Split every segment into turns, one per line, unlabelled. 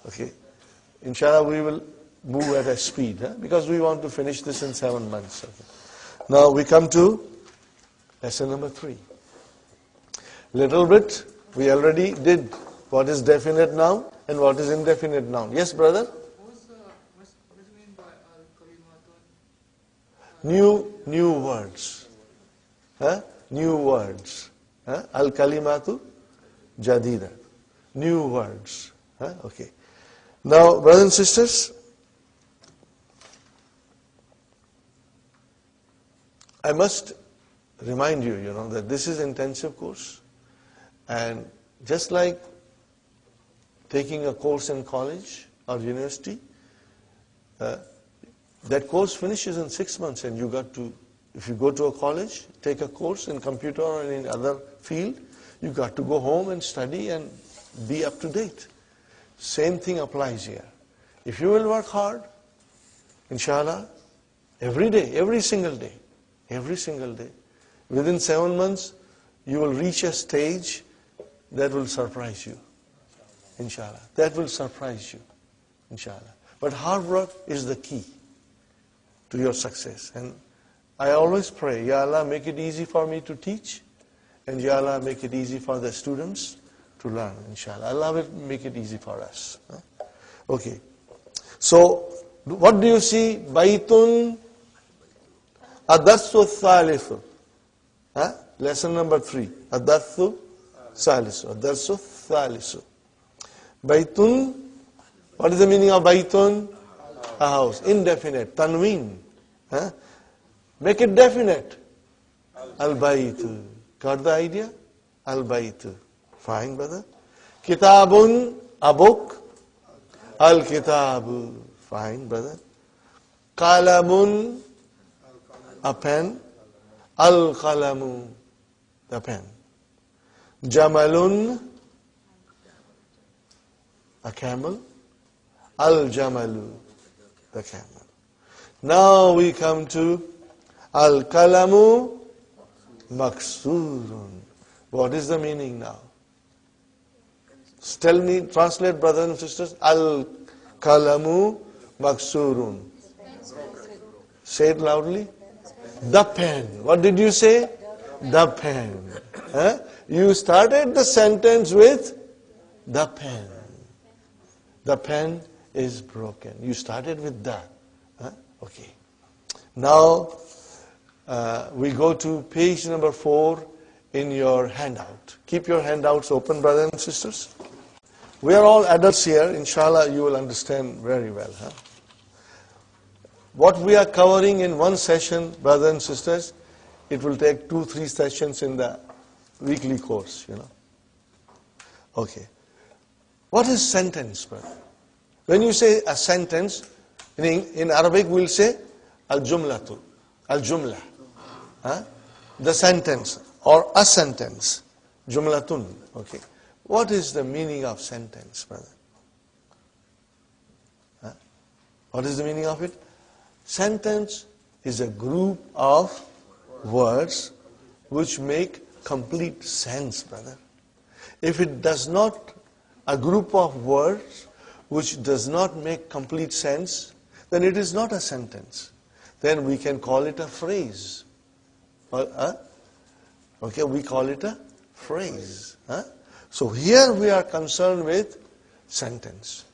Okay. Inshallah, we will move at a speed, because we want to finish this in 7 months. Okay. Now we come to lesson number 3. Little bit, we already did what is definite noun and what is indefinite noun. Yes, brother?
What do you mean by al-kalimatun?
New words. New words. Al-kalimatu jadida. New words. Okay. Now, brothers and sisters, I must remind you, that this is intensive course. And just like taking a course in college or university, that course finishes in 6 months, and you got to, if you go to a college, take a course in computer or in other field, you got to go home and study and be up to date. Same thing applies here. If you will work hard, inshallah, every day, every single day, within 7 months, you will reach a stage that will surprise you. Inshallah. That will surprise you. Inshallah. But hard work is the key to your success. And I always pray, Ya Allah, make it easy for me to teach, and Ya Allah, make it easy for the students to learn, inshallah. Allah will make it easy for us. Okay. So, what do you see? Baitun Adarsu Thalithu. Lesson number 3. Adarsu Thalithu. Adarsu Thalithu. Baitun, what is the meaning of Baitun? A house. Indefinite. Tanween. Make it definite. Al-Baitu. Got the idea? Al-Baitu. Fine, brother. Kitabun, a book. Al-Kitabu. Fine, brother. Qalamun, a pen. Al-Qalamu, the pen. Jamalun, a camel. Al-Jamalu, the camel. Now we come to Al-Kalamu Maksurun. What is the meaning now? Tell me, translate, brothers and sisters. Al-Kalamu Maksurun. Say it loudly. The pen. What did you say? The pen. You started the sentence with the pen. The pen is broken. You started with the. Okay. Now, we go to page number 4 in your handout. Keep your handouts open, brothers and sisters. We are all adults here. Inshallah, you will understand very well. What we are covering in one session, brothers and sisters, it will take 2-3 sessions in the weekly course, Okay. What is sentence, brother? When you say a sentence, in Arabic we'll say al-jumlatu, al-jumla. The sentence or a sentence. Jumlatun. Okay. What is the meaning of sentence, brother? What is the meaning of it? Sentence is a group of words which make complete sense, brother. If it does not, a group of words which does not make complete sense, then it is not a sentence. Then we can call it a phrase. Okay, we call it a phrase. So here we are concerned with sentence.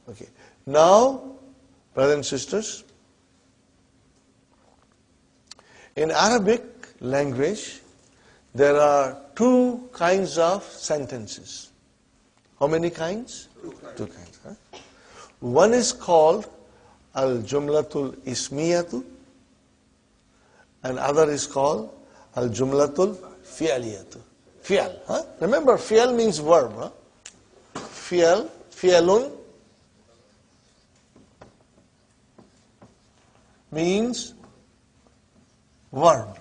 Okay. Now, brothers and sisters, in Arabic language, there are 2 kinds of sentences. How many kinds? 2 kinds. One is called al-jumlatul ismiyatu, and other is called al-jumlatul fi'aliyatu. Fi'al. Remember, fi'al means verb. Fi'al, fi'alun means verb.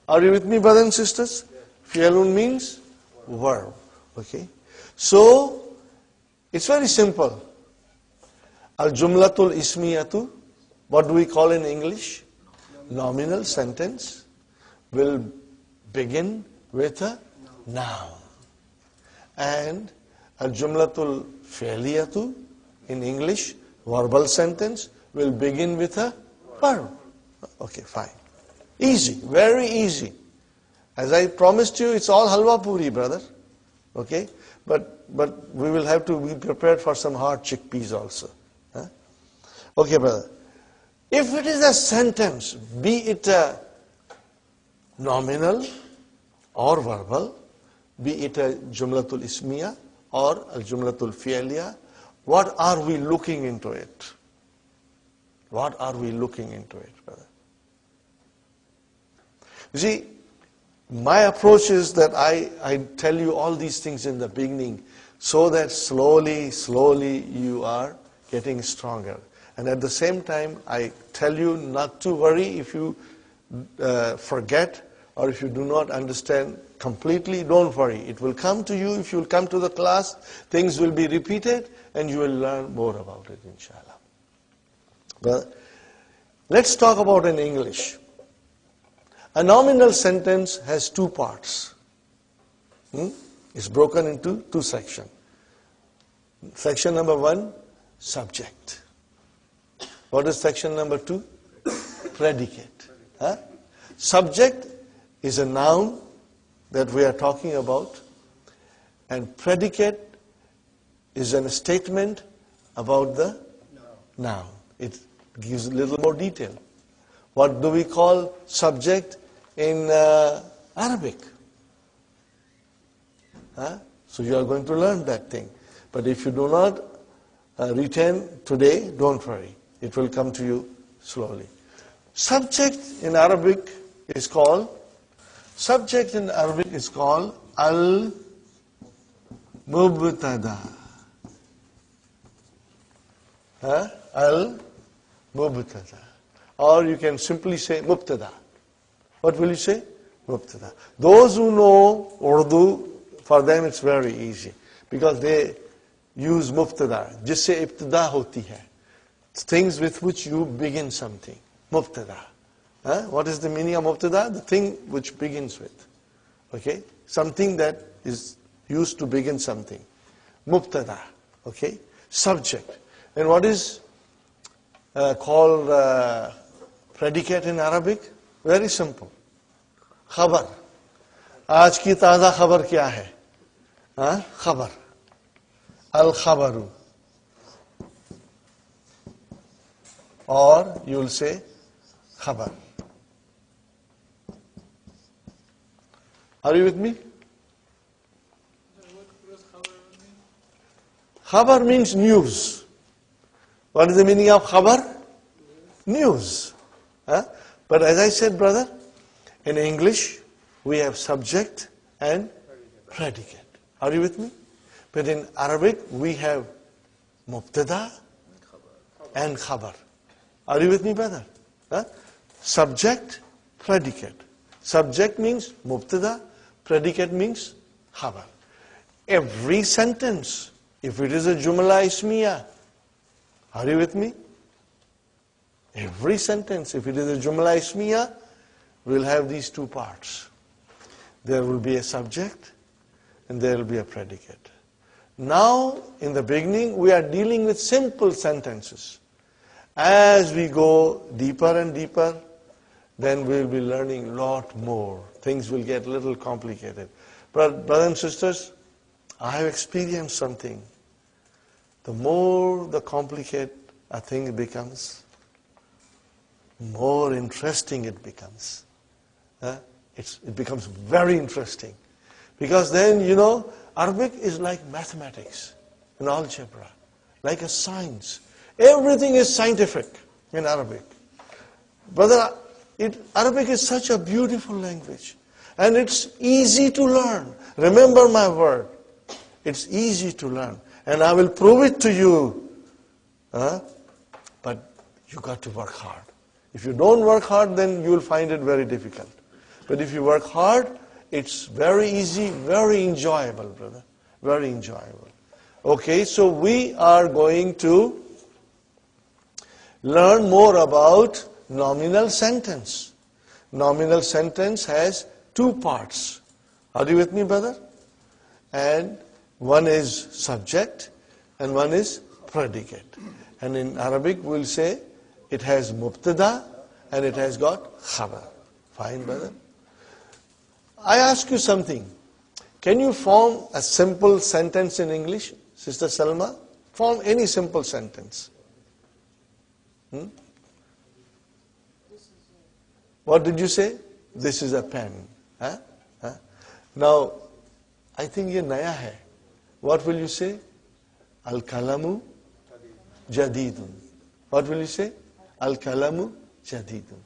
Are you with me, brothers and sisters? Fi'alun means verb. Okay. So, it's very simple. Al-jumlatul ismiyatu, what do we call in English? Nominal sentence will begin with a noun. And al-jumlatul fi'liyatu, in English, verbal sentence will begin with a verb. Okay, fine. Easy, very easy. As I promised you, it's all halwa puri, brother. Okay? But we will have to be prepared for some hard chickpeas also. Huh? Okay, brother. If it is a sentence, be it a nominal or verbal, be it a jumlatul ismiya or a jumlatul fi'liya, what are we looking into it? What are we looking into it, brother? You see, my approach is that I tell you all these things in the beginning so that slowly you are getting stronger. And at the same time, I tell you not to worry if you forget or if you do not understand completely. Don't worry. It will come to you. If you will come to the class, things will be repeated and you will learn more about it, inshallah. But let's talk about in English. A nominal sentence has two parts. It's broken into two sections. Section number 1, subject. What is section number 2? Predicate. Huh? Subject is a noun that we are talking about, and predicate is a statement about the noun. It gives a little more detail. What do we call subject in Arabic? Huh? So you are going to learn that thing. But if you do not retain today, don't worry. It will come to you slowly. Subject in Arabic is called al-mubtada. Al-mubtada. Or you can simply say mubtada. What will you say? Mubtada. Those who know Urdu, for them it's very easy. Because they use mubtada. Jisse ibtida hoti hai. Things with which you begin something. Mubtada. What is the meaning of mubtada? The thing which begins with. Okay? Something that is used to begin something. Mubtada. Okay? Subject. And what is called predicate in Arabic? Very simple. Khabar. Aaj ki taza khabar kya hai? Khabar. Al-khabaru. Or you will say khabar. Are you with me?
What does khabar mean?
Khabar means news. What is the meaning of khabar? News. But as I said, brother, in English, we have subject and predicate. Are you with me? But in Arabic, we have mubtada and khabar. Are you with me, brother? Subject, predicate. Subject means mubtada, predicate means khabar. Every sentence, if it is a jumla ismiya, are you with me? Every sentence, if it is a jumla ismiya, will have these two parts. There will be a subject and there will be a predicate. Now, in the beginning, we are dealing with simple sentences. As we go deeper and deeper, then we will be learning a lot more. Things will get a little complicated. But brothers and sisters, I have experienced something. The more the complicated a thing becomes, more interesting it becomes. It becomes very interesting. Because then, you know, Arabic is like mathematics and algebra, like a science. Everything is scientific in Arabic. Brother, Arabic is such a beautiful language. And it's easy to learn. Remember my word. It's easy to learn. And I will prove it to you. But you got to work hard. If you don't work hard, then you will find it very difficult. But if you work hard, it's very easy, very enjoyable, brother. Very enjoyable. Okay, so we are going to learn more about nominal sentence. Nominal sentence has two parts. Are you with me, brother? And one is subject and one is predicate. And in Arabic we'll say it has mubtada and it has got khabar. Fine, brother? I ask you something. Can you form a simple sentence in English, Sister Salma? Form any simple sentence. What did you say? This is a pen. Huh? Huh? Now, I think ye naya hai. What will you say? Al-kalamu jadidun. What will you say? Al-kalamu jadidun.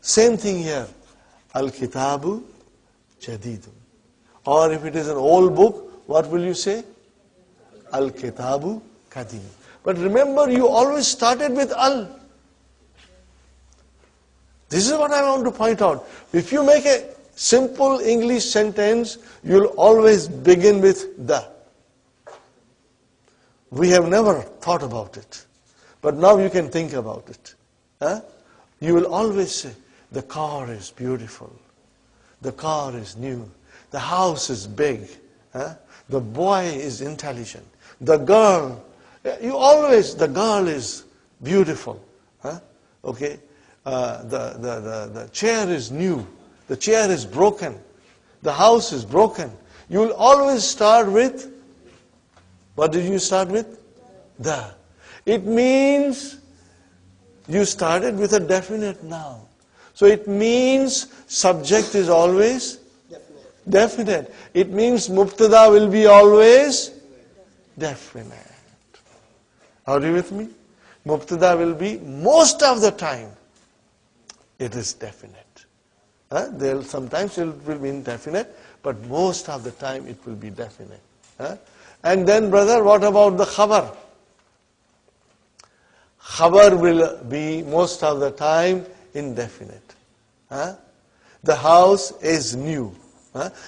Same thing here. Al-kitabu jadidun. Or if it is an old book, what will you say? Al-kitabu kadim. But remember, you always started with al. This is what I want to point out. If you make a simple English sentence, you'll always begin with the. We have never thought about it. But now you can think about it. Huh? You will always say, the car is beautiful. The car is new. The house is big. Huh? The boy is intelligent. The girl, the girl is beautiful. Huh? Okay? The chair is new. The chair is broken. The house is broken. You will always start with, what did you start with? The. It means you started with a definite noun. So it means subject is always definite. It means mubtada will be always definite. Are you with me? Mubtada will be, most of the time, it is definite. Sometimes it will be indefinite, but most of the time it will be definite. And then, brother, what about the khabar? Khabar will be most of the time indefinite. The house is new.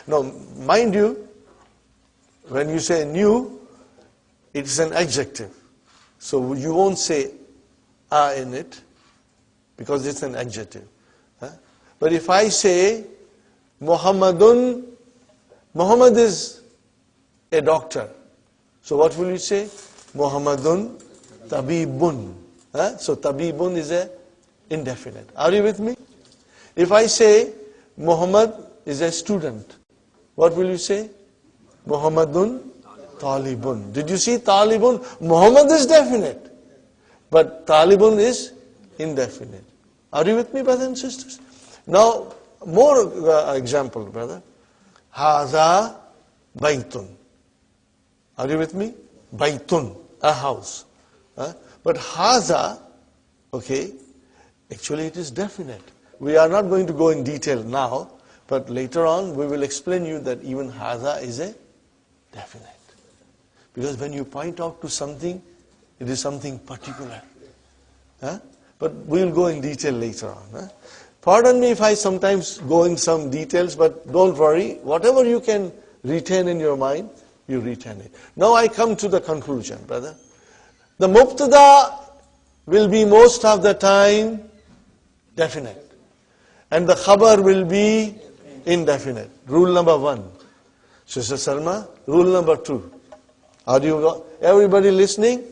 Now, mind you, when you say new, it is an adjective. So you won't say a in it, because it's an adjective. But if I say Muhammadun, Muhammad is a doctor. So what will you say? Muhammadun tabibun. So tabibun is a indefinite. Are you with me? If I say Muhammad is a student, what will you say? Muhammadun talibun. Did you see talibun? Muhammad is definite, but talibun is indefinite. Are you with me, brothers and sisters? Now, more example, brother. Haza baytun. Are you with me? Baytun, a house. But haza, okay, actually it is definite. We are not going to go in detail now, but later on we will explain you that even haza is a definite. Because when you point out to something, it is something particular. But we will go in detail later on. Pardon me if I sometimes go in some details, but don't worry. Whatever you can retain in your mind, you retain it. Now I come to the conclusion, brother. The mubtada will be most of the time definite. And the khabar will be indefinite. Rule number 1. Sister Salma, rule number 2. Are you everybody listening?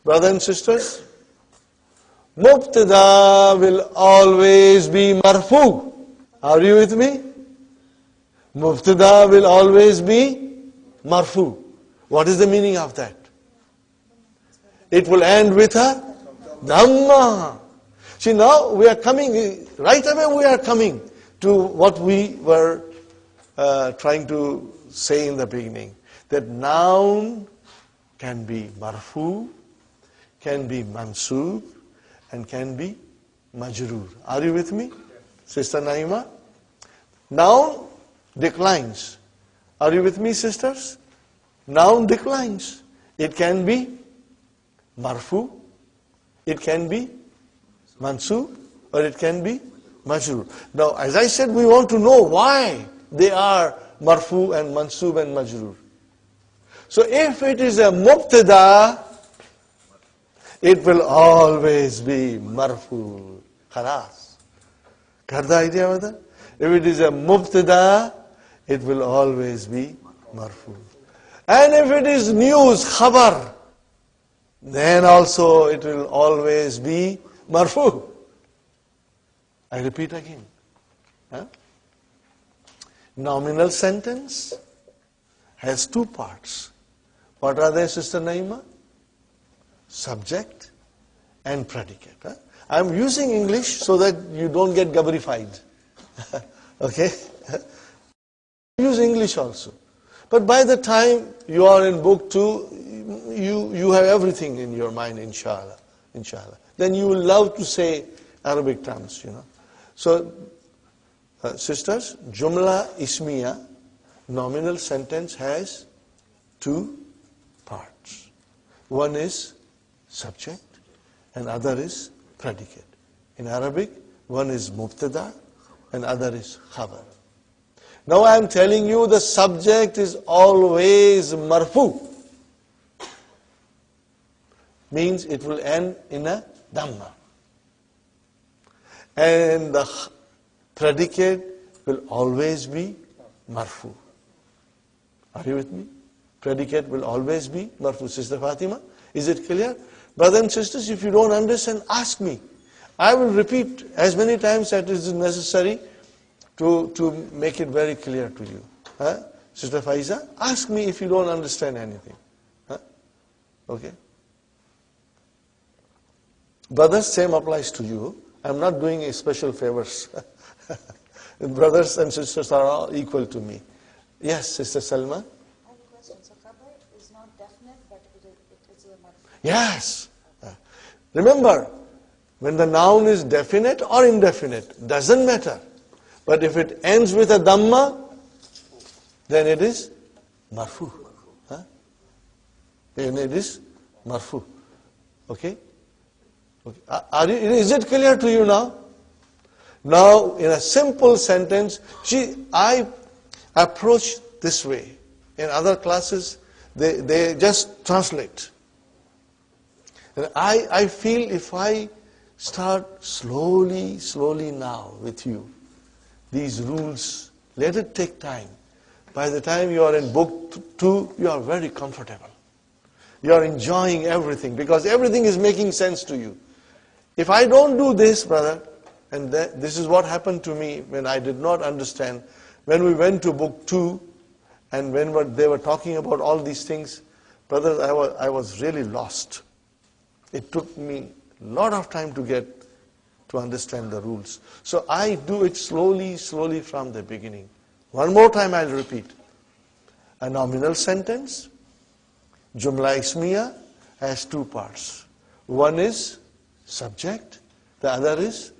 Brothers and sisters? Mubtada will always be marfu. Are you with me? Mubtada will always be marfu. What is the meaning of that? It will end with a dhamma. See, now we are coming, right away we are coming to what we were trying to say in the beginning. That noun can be marfu, can be mansub, and can be majroor. Are you with me, Sister Naima? Noun declines. Are you with me, sisters? Noun declines. It can be marfu, it can be mansub, or it can be majroor. Now, as I said, we want to know why they are marfu and mansub and majroor. So if it is a mubtada, it will always be marfu. Khalas. Got the idea of that? If it is a mubtada, it will always be marfu. And if it is news, khabar, then also it will always be marfu. I repeat again. Huh? Nominal sentence has two parts. What are they, Sister Naima? Subject and predicate. Huh? I am using English so that you don't get gabbarified. Okay? Use English also. But by the time you are in book 2, you have everything in your mind, inshallah. Inshallah. Then you will love to say Arabic terms, So, sisters, Jumla Ismiya, nominal sentence, has two parts. One is subject and other is predicate. In Arabic, one is mubtada and other is khabar. Now I am telling you the subject is always marfu. Means it will end in a dhamma. And the predicate will always be marfu. Are you with me? Predicate will always be marfu. Sister Fatima, is it clear? Brothers and sisters, if you don't understand, ask me. I will repeat as many times as is necessary to make it very clear to you. Huh? Sister Faiza, ask me if you don't understand anything. Huh? Okay? Brothers, same applies to you. I'm not doing a special favors. Brothers and sisters are all equal to me. Yes, Sister Salma?
I have a question. So khabar is not definite, but it is a marfu.
Yes. Remember, when the noun is definite or indefinite, doesn't matter. But if it ends with a dhamma, then it is marfu. Huh? Then it is marfu. Okay? Okay. Is it clear to you now? Now, in a simple sentence, I approach this way. In other classes, they just translate. And I feel if I start slowly now with you, these rules, let it take time. By the time you are in book 2, you are very comfortable. You are enjoying everything because everything is making sense to you. If I don't do this, brother, and this is what happened to me when I did not understand, when we went to book 2, and when they were talking about all these things, brothers, I was really lost. It took me a lot of time to understand the rules. So I do it slowly from the beginning. One more time I'll repeat. A nominal sentence, Jumla Ismiya, has two parts. One is subject, the other is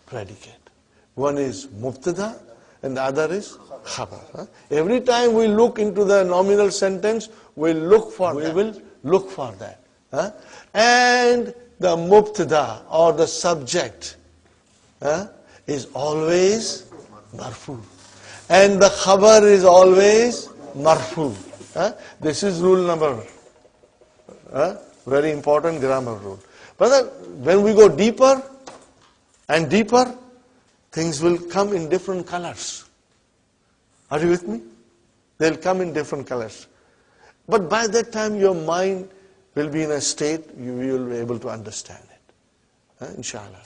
predicate. One is mubtada and the other is khabar. Every time we look into the nominal sentence, we will look for that. And the mubtada or the subject is always marfu. And the khabar is always marfu. This is rule number, very important grammar rule. But when we go deeper and deeper, things will come in different colors. Are you with me? They'll come in different colors. But by that time, your mind will be in a state you will be able to understand it. Inshallah.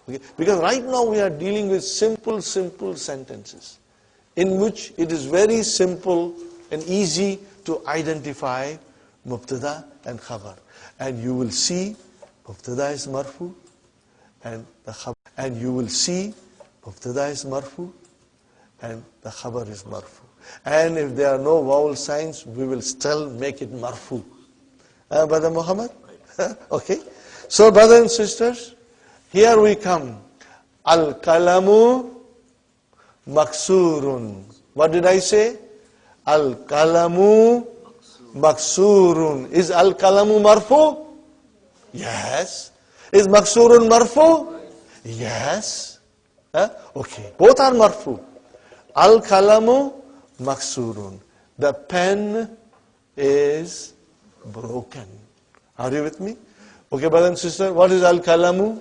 Okay? Because right now we are dealing with simple sentences in which it is very simple and easy to identify mubtada and khabar. And you will see mubtada is marfu and the khabar. And you will see mubtada is marfu and the khabar is marfu. And if there are no vowel signs, we will still make it marfu. Brother Muhammad? Okay. So brothers and sisters, here we come. Al-kalamu maksurun. What did I say? Al-kalamu maksurun. Is al-kalamu marfu? Yes. Is maksurun marfu? Yes. Okay. Both are marfu. Al-kalamu maksurun. The pen is broken. Are you with me? Okay, brother and sister, what is al-kalamu?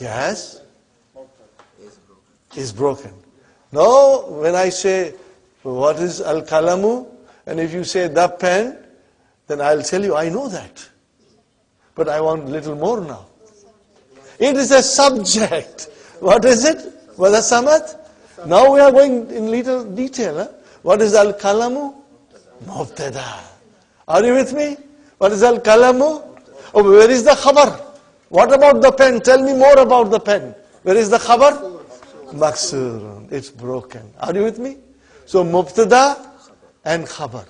Yes? Is broken. Now, when I say, what is al-kalamu? And if you say the pen, then I'll tell you, I know that. But I want little more now. It is a subject. What is it? Brother Samad? Now we are going in little detail. Huh? What is al-kalamu? Mubtada. Are you with me? What is al-kalamu? Oh, where is the khabar? What about the pen? Tell me more about the pen. Where is the khabar? Maksurun. It's broken. Are you with me? So mubtada and khabar.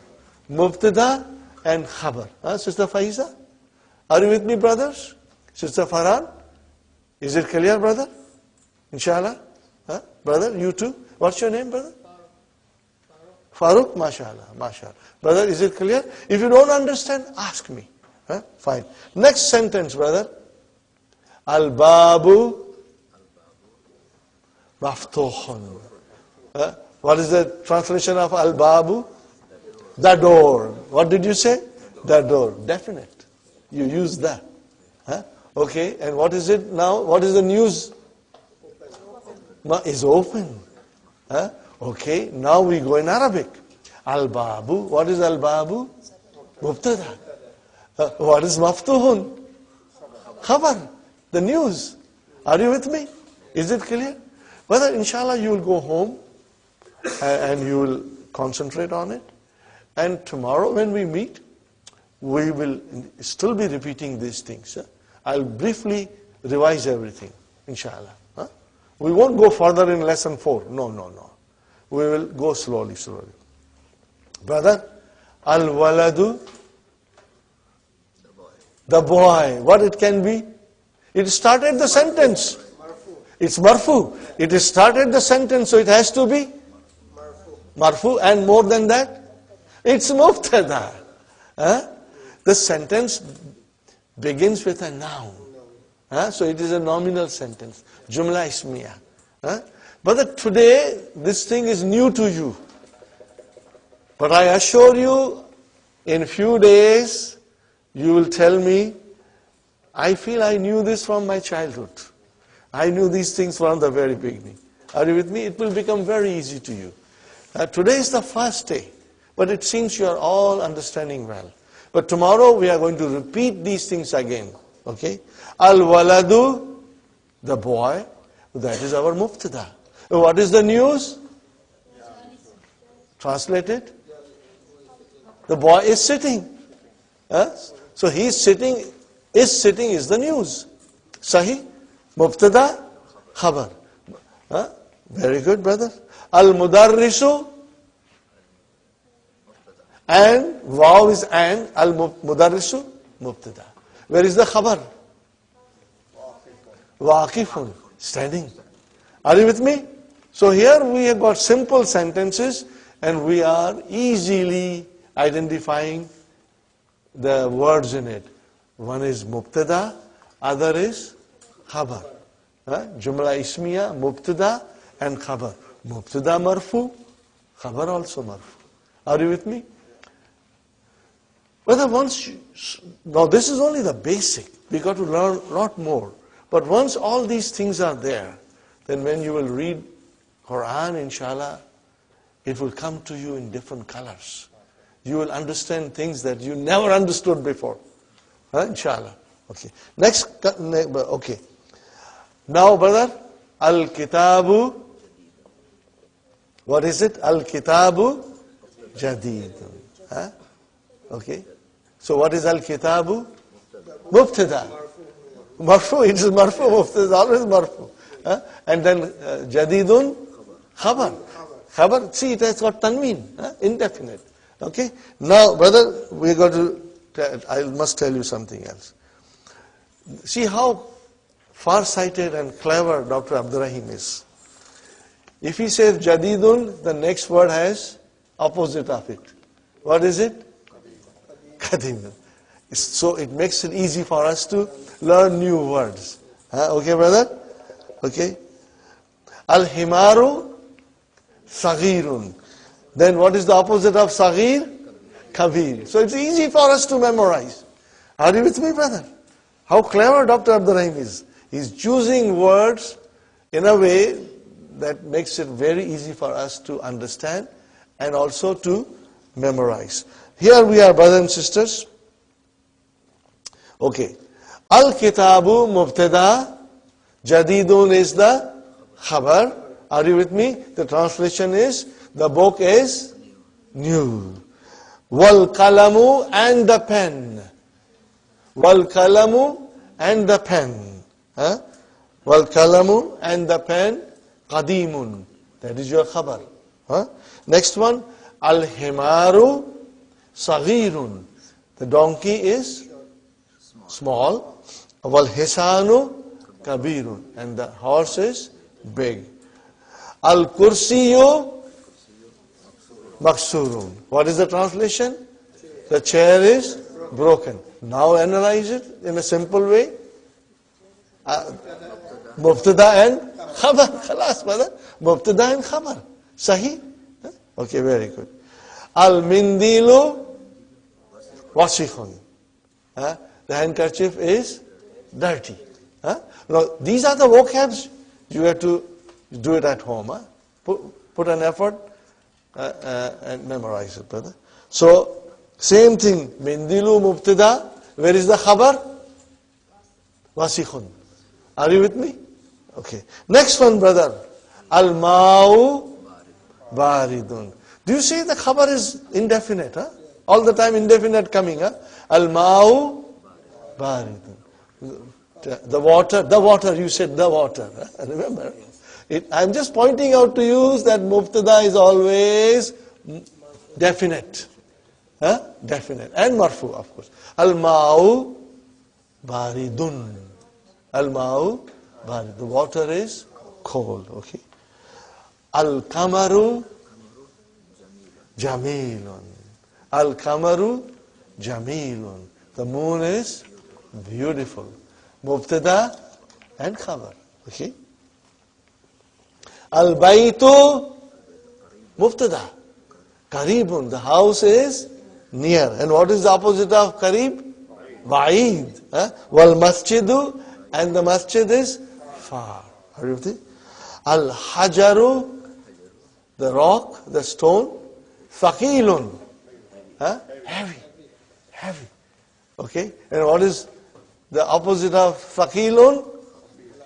Mubtada and khabar. Sister Faiza? Are you with me, brothers? Sister Farhan? Is it clear, brother? Inshallah? Brother, you too? What's your name, brother? Farooq? MashaAllah. MashaAllah. Brother, is it clear? If you don't understand, ask me. Fine. Next sentence, brother. Al-babu maftuhun. What is the translation of al-babu? The door. What did you say? The door. Definite. You use that. Okay, and what is it now? What is the news? Is open. Okay, now we go in Arabic. Al-babu. What is al-babu? Mubtada. What is maftuhun? Khabar. The news. Are you with me? Is it clear? Whether inshallah you will go home and you will concentrate on it. And tomorrow when we meet, we will still be repeating these things. I'll briefly revise everything, inshallah. We won't go further in lesson 4. No. We will go slowly. Brother, al-waladu, the boy. What it can be? It started the sentence. It's marfu. It started the sentence, so it has to be marfu. And more than that, it's mubtada. The sentence begins with a noun. So it is a nominal sentence. Jumla ismiya. But today, this thing is new to you. But I assure you, in few days, you will tell me, I feel I knew this from my childhood. I knew these things from the very beginning. Are you with me? It will become very easy to you. Today is the first day, but it seems you are all understanding well. But tomorrow we are going to repeat these things again. Okay? Al-waladu, the boy, that is our mubtada. What is the news? Translated? The boy is sitting. So he is sitting. Is sitting is the news. Sahih? Mubtada, khabar. Very good, brother. Al-mudarrisu, and waw is and, al-mudarrisu, mubtada. Where is the khabar? Waqifun, standing. Are you with me? So here we have got simple sentences and we are easily identifying the words in it. One is mubtada, other is khabar. Jumla ismiya, mubtada and khabar. Mubtada marfu, khabar also marfu. Are you with me? Whether once now this is only the basic. We got to learn a lot more. But once all these things are there, then when you will read Quran, inshallah, it will come to you in different colors. You will understand things that you never understood before. Inshallah. Okay. Next, okay. Now, brother, al-kitabu, what is it? Al-kitabu jadidun. Okay. So what is al-kitabu? Mubtada. Marfu, it is marfu, mubtada is always marfu. And then jadidun, khabar. Khabar, see it has got tanween, indefinite. Okay. Now, brother, we got to, I must tell you something else. See how far-sighted and clever Dr. Abdurrahim is. If he says jadidun, the next word has opposite of it. What is it? Qadim. So it makes it easy for us to learn new words. Okay, brother? Okay. Al-himaru saghirun. Then what is the opposite of saghir? Kabir. So it's easy for us to memorize. Are you with me, brother? How clever Dr. Abdurrahim is. He's choosing words in a way that makes it very easy for us to understand and also to memorize. Here we are, brothers and sisters. Okay. Al-Kitabu Mubtada, Jadidun is the khabar. Are you with me? The translation is, the book is new. Wal Kalamu and the pen. Wal Kalamu and the pen. Wal Kalamu and the pen, Qadimun. That is your khabar. Next one, Al-Himaru Saghirun. The donkey is small. Wal-Hisanu Kabirun. And the horse is big. Al-Kursiyu Maksurun. What is the translation? The chair is broken. Now analyze it in a simple way. Mubtada and khabar. Khalas, brother. Mubtada and khabar. Sahih? Okay, very good. Al-Mindilu Wasikhun. The handkerchief is dirty. Now, these are the vocabs. You have to do it at home. Put an effort and memorize it, brother. So, same thing. Mindilu Mubtada. Where is the khabar? Wasikhun. Are you with me? Okay. Next one, brother. Al-Ma'u Baridun. Do you see the khabar is indefinite? All the time indefinite coming. Al-Ma'u Baridun. The water, you said the water. Remember? I'm just pointing out to you that Mubtada is always definite. Definite. And marfu, of course. Al-Ma'u Baridun. Al-Ma'u Baridun. The water is cold. Okay. Al-Kamaru Jamilun. Al-Kamaru Jamilun. The moon is beautiful. Mubtada and khabar. Okay. Al-Baytu Mubtada. Qaribun. The house is near. And what is the opposite of Qarib? Ba'id. Wal Masjidu. And the masjid is far. Are you with it? Al-Hajaru. The rock, the stone. Thaqilun. Heavy. Heavy. Okay. And what is the opposite of Thaqilun?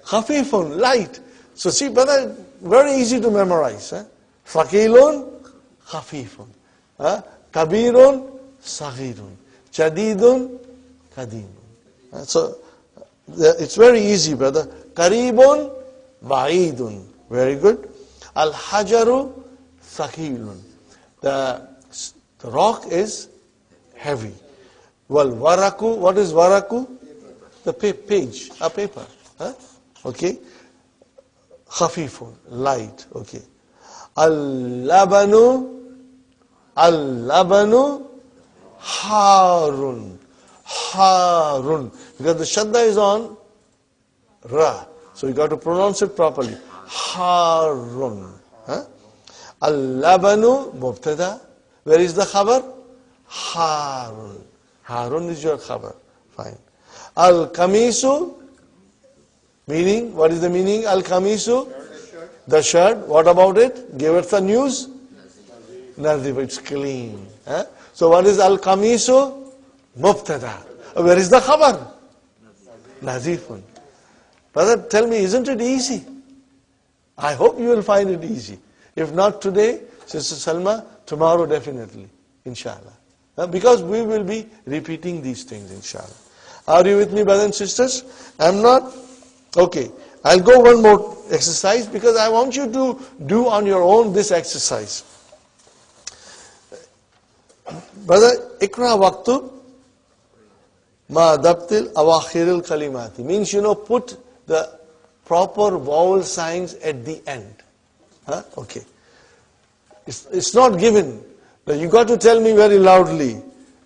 Khafifun. Light. So see, brother, very easy to memorize. Thaqilun, khafifun. Kabirun, saghirun. Jadidun, kadimun. So it's very easy, brother. Qaribun, ba'idun. Very good. Al-hajaru, thaqilun. The rock is heavy. Wal waraku, what is waraku? The page, a paper. Okay. Khafifun, light. Okay. Al-labanu harun. Harun. Because the shadda is on ra. So you got to pronounce it properly. Harun. Al-labanu mubtada. Where is the khabar? Harun. Harun is your khabar. Fine. Al-kamisu. Meaning, what is the meaning? Al-kamisu? The shirt. What about it? Give us the news. Nazif. It's clean. So what is al-kamisu? Mubtada. Where is the khabar? Nazifun. Brother, tell me, isn't it easy? I hope you will find it easy. If not today, Sister Salma, tomorrow definitely. Inshallah. Because we will be repeating these things, inshallah. Are you with me, brothers and sisters? I'm not. Okay, I'll go one more exercise because I want you to do on your own this exercise. Brother, ikra waqtu ma dabtil awakhiril kalimati. Means, put the proper vowel signs at the end. Okay. It's not given. Now you got to tell me very loudly.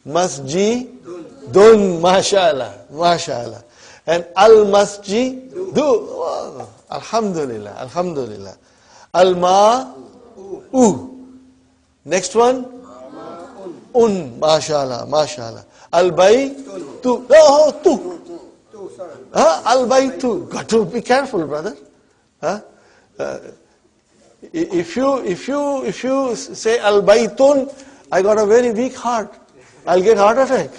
Masjidun, mashallah, mashallah. And al-masjidu, oh, alhamdulillah, alhamdulillah. Al-ma'u. Next one? Mashallah, mashallah. Al-baytu, al-baytu. Got to be careful, brother. If you say al-baytun, I got a very weak heart. I'll get heart attack.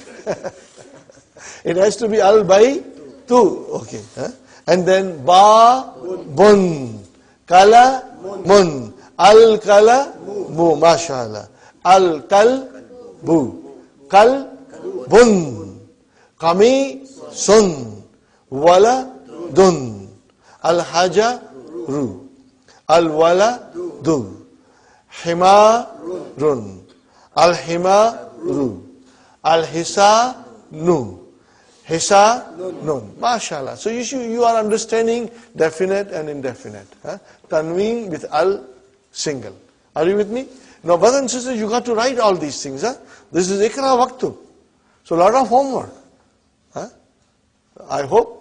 It has to be al by two. Okay. Huh? And then ba bun. Kala mun. Al kala mu. MashaAllah. Al kal bu. Kal bun. Kami sun. Wala dun. Al haja ru. Al wala du. Hima run. Al hima ru. Al hisa nu. Hisa nun. MashaAllah. So you are understanding definite and indefinite. Huh? Tanween with al single. Are you with me? Now, brothers and sisters, you got to write all these things. Huh? This is Ikra Waqtu. So, a lot of homework. Huh? I hope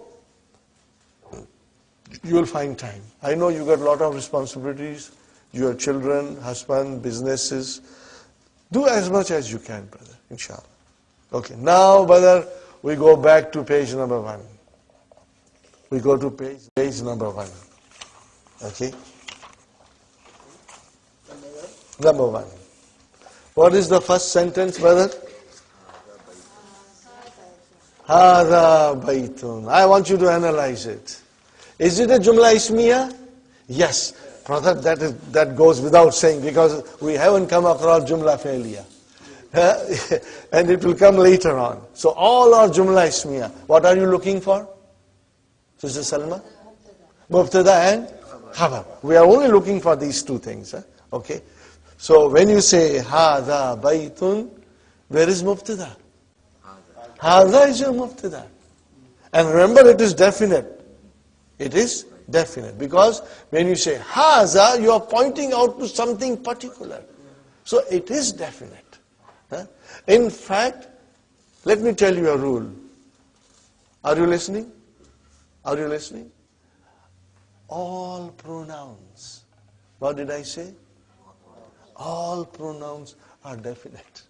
you will find time. I know you got a lot of responsibilities. Your children, husband, businesses. Do as much as you can, brother. Inshallah. Okay. Now, brother, we go back to page number 1. We go to page number 1. Okay. Number 1. What is the first sentence, brother? Hada baytun. I want you to analyze it. Is it a Jumla Ismiya? Yes. Brother, that goes without saying because we haven't come across Jumla Failure. And it will come later on. So all are Jumla Ismiya. What are you looking for? Sister Salma? Mubtada and Khabar. We are only looking for these two things. Okay. So when you say Hada Baytun, where is Mubtada? Hada is your Mubtada. And remember, it is definite. It is definite. Because when you say Haza, you are pointing out to something particular. So it is definite. In fact, let me tell you a rule. Are you listening? Are you listening? All pronouns. What did I say? All pronouns are definite.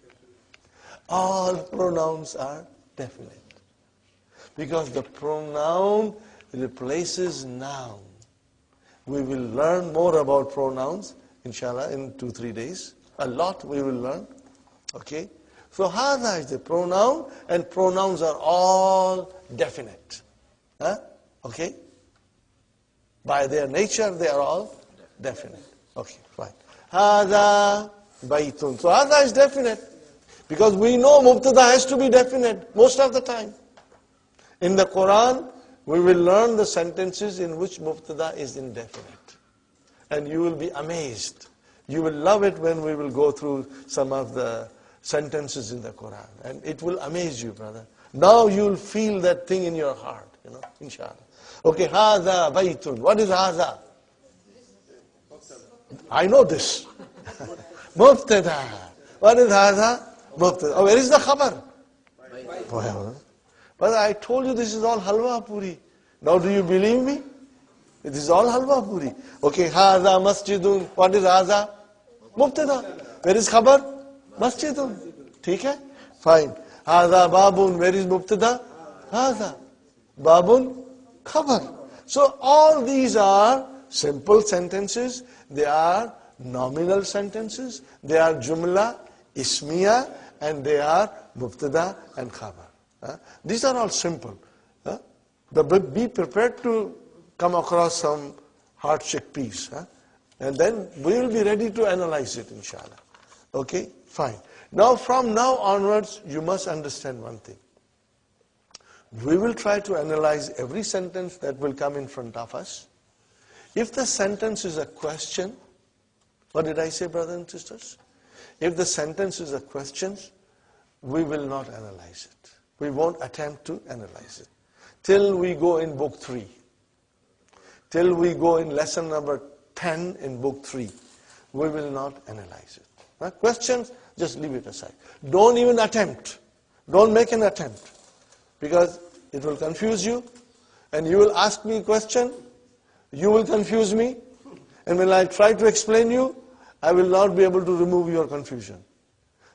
All pronouns are definite. Because the pronoun replaces noun. We will learn more about pronouns, inshallah, in 2-3 days. A lot we will learn. Okay? So, hada is the pronoun, and pronouns are all definite. Okay? By their nature, they are all definite. Okay, fine. Hada baytun. So, hada is definite. Because we know mubtada has to be definite most of the time. In the Quran, we will learn the sentences in which mubtada is indefinite. And you will be amazed. You will love it when we will go through some of the sentences in the Quran. And it will amaze you, brother. Now you will feel that thing in your heart, inshallah. Okay, hadha baytun. What is hadha? I know this. Mubtada. What is hadha? Mubtada. Oh, where is the khabar? But I told you this is all halwa puri. Now do you believe me? It is all halwa puri. Okay, hadha masjidun. What is hadha? Mubtada. Where is khabar? Masjidun. ठीक है? Fine. Hadha babun. Where is mubtada? Hadha. Babun khabar. So all these are simple sentences. They are nominal sentences. They are jumla, ismiya, and they are mubtada and khabar. These are all simple. But be prepared to come across some hard chickpeas. And then we will be ready to analyze it, inshallah. Okay, fine. Now, from now onwards, you must understand one thing. We will try to analyze every sentence that will come in front of us. If the sentence is a question, what did I say, brothers and sisters? If the sentence is a question, we will not analyze it. We won't attempt to analyze it. Till we go in book 3. Till we go in lesson number 10 in book 3. We will not analyze it. Questions, just leave it aside. Don't even attempt. Don't make an attempt. Because it will confuse you. And you will ask me a question. You will confuse me. And when I try to explain you, I will not be able to remove your confusion.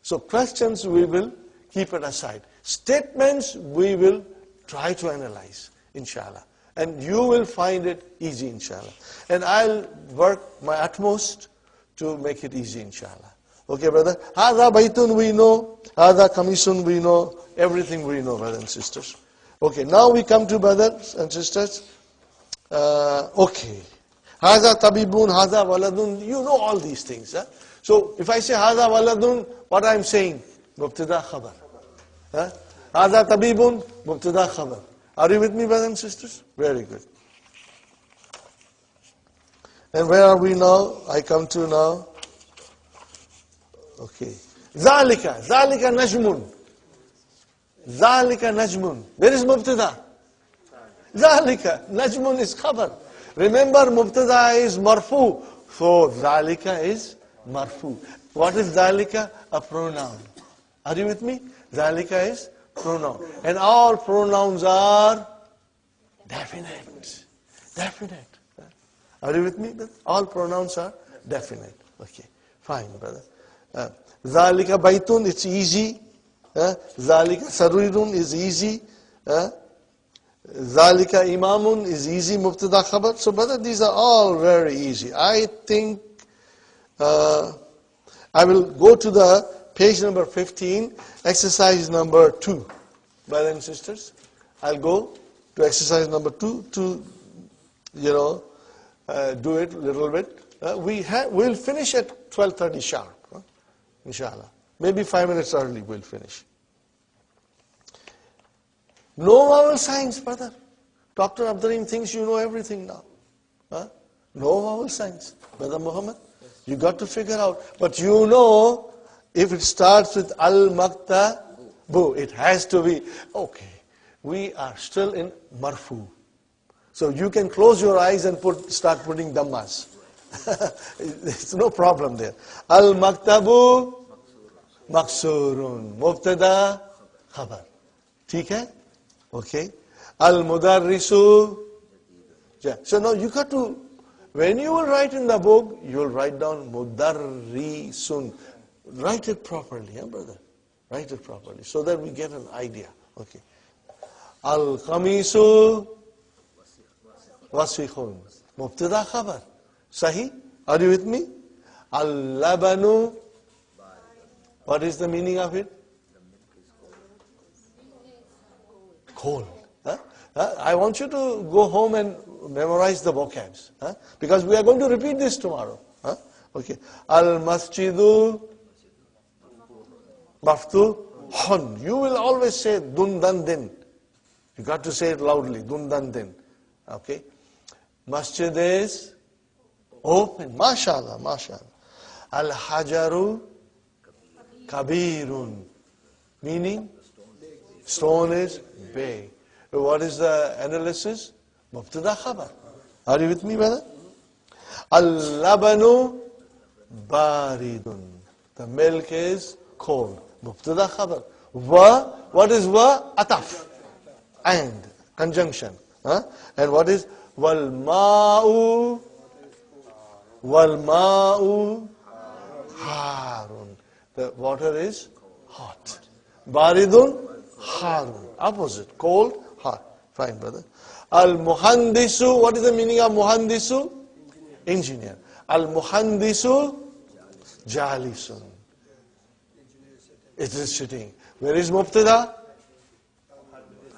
So questions, we will keep it aside. Statements, we will try to analyze, inshallah. And you will find it easy, inshallah. And I'll work my utmost to make it easy, inshallah. Okay, brother. Hada baytun we know. Hada kamisun we know. Everything we know, brothers and sisters. Okay, now we come to brothers and sisters. Okay. Hada tabibun, hada waladun. You know all these things. Huh? So, if I say hada waladun, what I'm saying? Mubtada khabar. Huh? Hada tabibun, mubtada khabar. Are you with me, brothers and sisters? Very good. And where are we now? I come to now. Okay. Zalika. Zalika najmun. Zalika najmun. Where is mubtada? Zalika. Najmun is khabar. Remember, mubtada is marfu. So, zalika is marfu. What is zalika? A pronoun. Are you with me? Zalika is pronoun. And all pronouns are definite. Definite. Are you with me? All pronouns are definite. Okay, fine, brother. Zalika baitun, it's easy. Zalika sarirun is easy. Zalika imamun is easy. Mubtada khabar. So, brother, these are all very easy. I think I will go to the page number 15, exercise number 2. Brothers and sisters, I'll go to exercise number 2 to, do it a little bit. We'll finish at 12:30 sharp, inshallah. Maybe 5 minutes early we'll finish. No vowel signs, brother. Dr. Abdurim thinks you know everything now. No vowel signs. Brother Muhammad, you got to figure out. But you know, if it starts with al-maktabu, it has to be, okay, we are still in marfu. So you can close your eyes and start putting dhammas. There's no problem there. Al-maktabu maksurun. Mubtada khabar. ठीक है? Okay. Al-mudarrisu. So now you got to, when you will write in the book, you will write down mudarrisun. Write it properly, brother. Write it properly so that we get an idea. Okay. Al-khamisu wasikhun. Mubtada khabar. Sahi? Are you with me? Al-labanu. What is the meaning of it? Cold. I want you to go home and memorize the vocabs. Because we are going to repeat this tomorrow. Okay. Al-masjidu maftuhun. You will always say dundan din. You got to say it loudly. Dundan din. Okay. Masjid is open. MashaAllah, MashaAllah. Al-hajaru kabirun. Meaning, stone is big. What is the analysis? Mubtada khabar. Are you with me, brother? Al-labanu baridun. The milk is cold. Mubtada khabar. Wa, what is wa? Ataf. And, conjunction. And what is wal ma'u? Wal ma'u harun. The water is hot. Baridun harun. Opposite. Cold, hot. Fine, brother. Al-muhandisu. What is the meaning of muhandisu? Engineer. Al-muhandisu jalisun. It is sitting. Where is mubtada?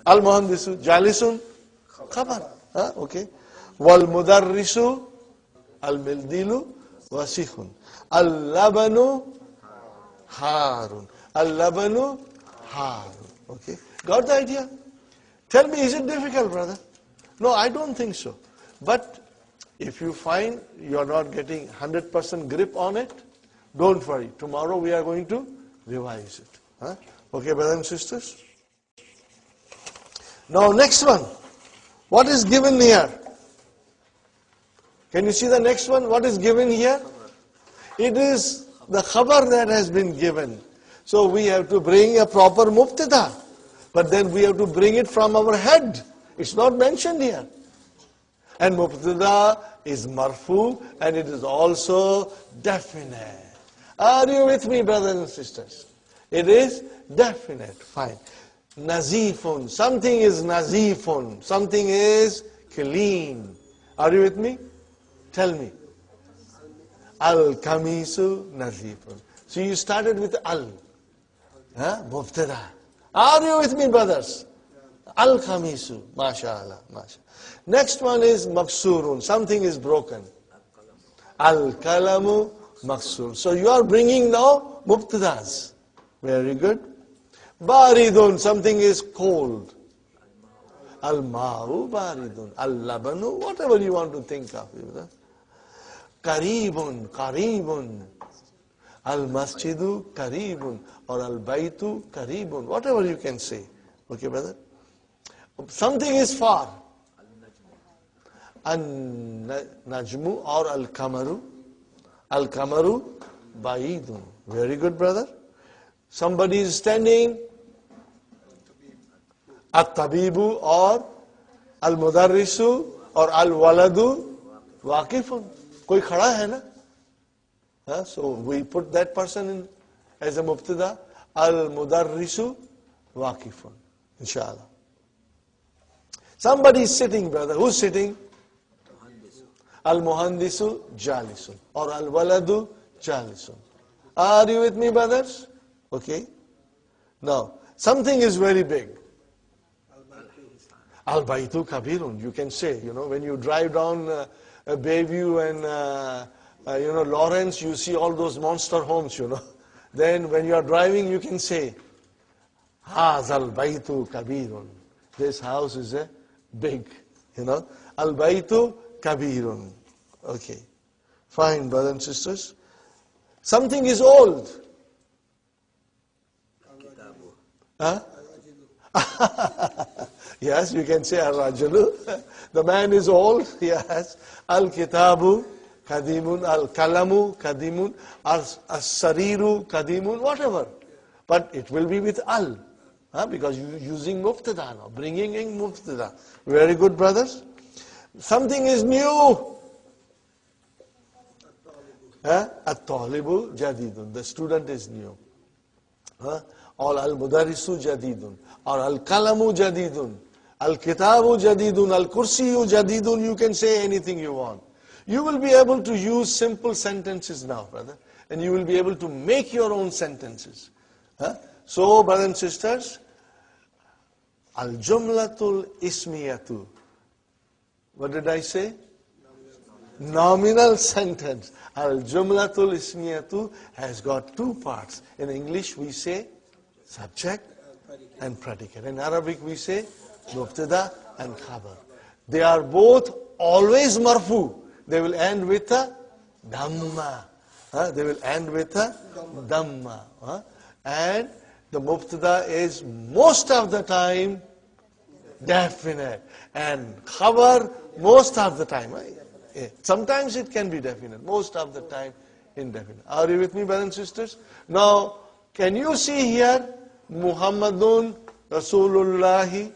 Al-muhandisu jalisun khabar. Okay. Wal-mudarrisu al-mildilu wasikhun. Al-labanu harun. Al-labanu harun. Okay. Got the idea? Tell me, is it difficult, brother? No, I don't think so. But if you find you are not getting 100% grip on it, don't worry. Tomorrow we are going to revise it. Okay, brothers and sisters? Now, next one. What is given here? Can you see the next one? What is given here? It is the khabar that has been given. So we have to bring a proper mubtada. But then we have to bring it from our head. It's not mentioned here. And mubtada is marfu and it is also definite. Are you with me, brothers and sisters? It is definite. Fine. Nazifun. Something is nazifun. Something is clean. Are you with me? Tell me. Al-kamisu nazifun. So you started with al. Mubtada. Are you with me, brothers? Al-Khamisu. MashaAllah. Next one is maksurun. Something is broken. Al-Kalamu maksur. So you are bringing now mubtadas. Very good. Baridun. Something is cold. Al-Ma'u baridun. Al-Labanu. Whatever you want to think of. Karibun. Al-Masjidu karibun. Or Al-Baitu karibun. Whatever you can say. Okay, brother? Something is far. An-Najmu or Al-Kamaru. Al-Kamaru Baidun. Very good, brother. Somebody is standing. At-Tabibu or Al-Mudarrisu or Al-Waladu Waqifun. Koi khada hai na? So we put that person in as a mubtada. Al-Mudarrisu Waqifun. Inshallah. Somebody is sitting, brother. Who's sitting? Al-Muhandisu Jalisun or Al-Waladu Jalisun. Are you with me, brothers? Okay. Now, something is very big. Al-Baitu Kabirun. You can say, when you drive down Bayview and, Lawrence, you see all those monster homes, Then when you are driving, you can say, Hazal Baitu Kabirun. This house is big, Al-Baitu Kabirun. Okay. Fine, brothers and sisters. Something is old. Yes, you can say Al-Rajulu. The man is old. Yes. Al-Kitabu Kadimun. Al-Kalamu Kadimun. Al-Sariru Kadimun. Whatever. But it will be with Al. Because you're using Mubtada now. Bringing in Mubtada. Very good, brothers. Something is new. At-Talibu Jadidun. The student is new. Or Al-Mudarrisu Jadidun. Or Al-Kalamu Jadidun. Al-Kitabu Jadidun. Al-Kursiyu Jadidun. You can say anything you want. You will be able to use simple sentences now, brother. And you will be able to make your own sentences. So, brothers and sisters, Al-Jumlatul Ismiyatu. What did I say? Nominal sentence. Al-Jumlatul Ismiyatu has got two parts. In English we say subject and predicate. In Arabic we say Mubtada and Khabar. They are both always marfu. They will end with a Dhamma. They will end with a Dhamma. And the Mubtada is most of the time definite. And Khabar most of the time. Sometimes it can be definite. Most of the time indefinite. Are you with me, brothers and sisters? Now, can you see here Muhammadun Rasulullahi?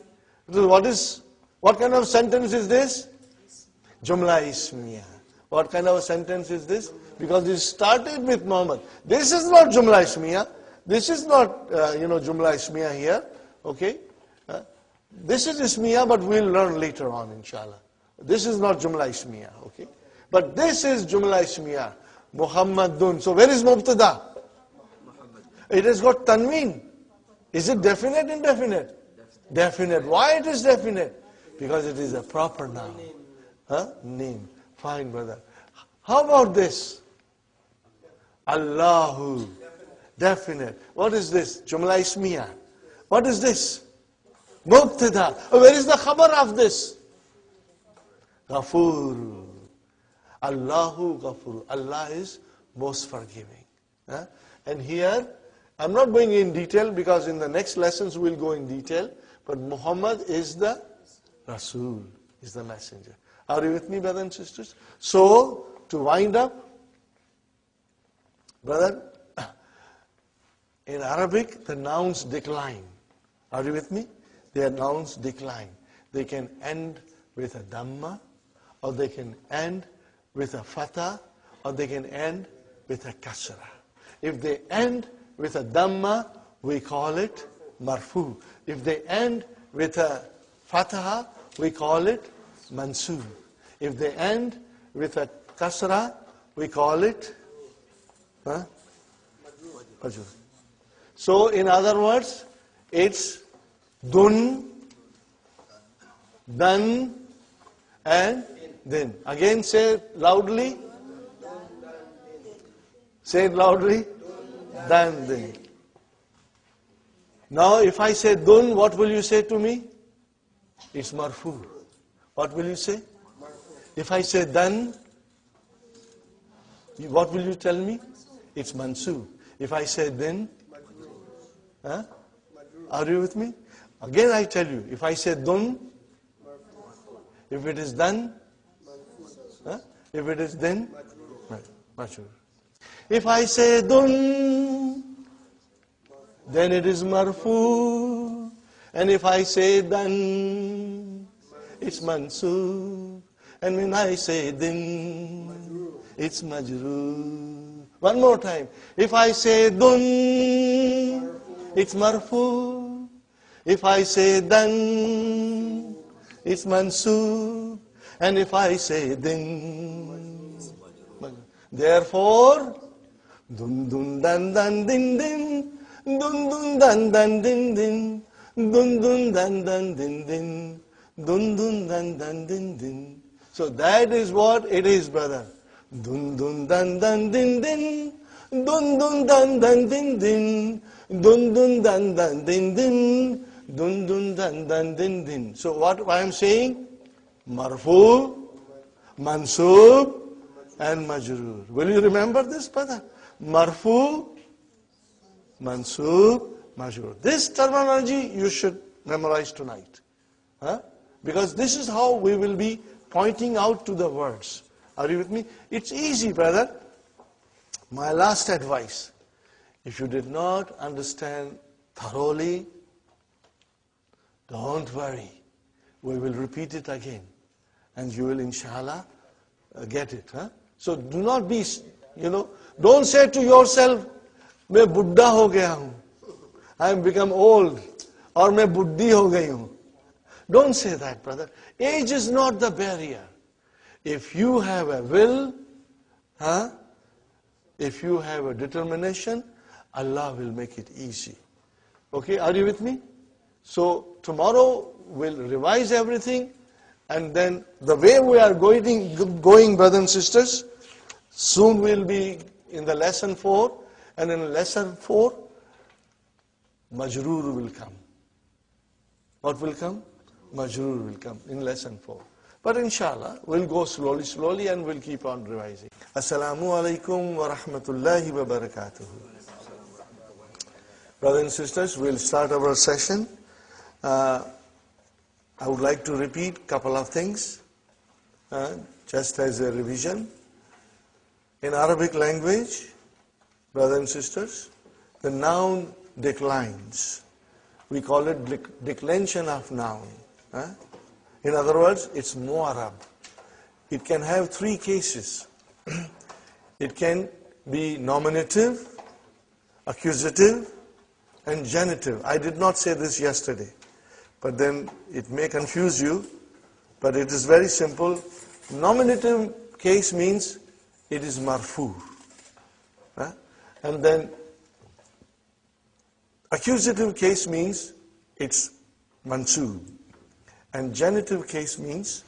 What kind of sentence is this? Jumla Ismiya. What kind of a sentence is this? Because it started with Muhammad. This is not Jumla Ismiya. This is not, Jumla Ismiya here. Okay? This is Ismiya, but we'll learn later on, inshallah. This is not Jumla Ismiya. Okay? But this is Jumla Ismiya. Muhammadun. So where is Mubtada? It has got Tanween. Is it definite, indefinite? Definite. Why it is definite? Because it is a proper noun. Name. Fine, brother. How about this? Allahu. Definite. What is this? Jumla Ismiya. What is this? Mubtada. Where is the khabar of this? Ghafur. Allahu Ghafur. Allah is most forgiving. And here, I'm not going in detail because in the next lessons we'll go in detail. But Muhammad is the Rasul, is the messenger. Are you with me, brothers and sisters? So, to wind up, brother, in Arabic, the nouns decline. Are you with me? Their nouns decline. They can end with a Dhamma, or they can end with a Fatha, or they can end with a Kasra. If they end with a Dhamma, we call it Marfu. If they end with a Fatha, we call it Mansub. If they end with a Kasra, we call it Majrur. So in other words, it's dun, dan, and din. Again say loudly. Say it loudly. Dan, din. Now if I say dun, what will you say to me? It's marfu. What will you say? If I say dan, what will you tell me? It's mansub. If I say din, are you with me? Again I tell you, if I say dun, if it is done, if it is din, majrur. If I say dun, then it is marfu. And if I say dan, it's mansub. And when I say din, it's majrur. One more time. If I say dun, it's marfu. If I say dan, it's mansub. And if I say din, therefore, dun dun dan dan din din, dun dun dan dan din din, dun dun dan dan din din, dun dun dan dan din din. So that is what it is, brother. Dun dun dan dan din din, dun dun dan dan din din, dun dun dan dan din din, dun dun dan dan din din. So what I am saying? Marfu, mansub, and majrur. Will you remember this, brother? Marfu, mansub, majrur. This terminology you should memorize tonight. Because this is how we will be pointing out to the words. Are you with me? It's easy, brother. My last advice, if you did not understand thoroughly, don't worry. We will repeat it again. And you will, inshallah, get it. So do not be, don't say to yourself, मैं बुड्ढा हो गया हूँ. I am become old. Or मैं बुड्ढी हो गई हूँ. Don't say that, brother. Age is not the barrier. If you have a will, if you have a determination, Allah will make it easy. Okay, are you with me? So tomorrow we'll revise everything, and then the way we are going, brothers and sisters, soon we'll be in the lesson 4, and in lesson 4, majroor will come. What will come? Majroor will come in lesson 4. But inshallah, we'll go slowly, and we'll keep on revising. Assalamu alaikum wa rahmatullahi wa barakatuh. Brothers and sisters, we'll start our session. I would like to repeat a couple of things, just as a revision. In Arabic language, brothers and sisters, the noun declines. We call it declension of noun. In other words, it's mu'arab. It can have 3 cases. It can be nominative, accusative, and genitive. I did not say this yesterday, but then it may confuse you, but it is very simple. Nominative case means it is marfu. And then accusative case means it's mansub. And genitive case means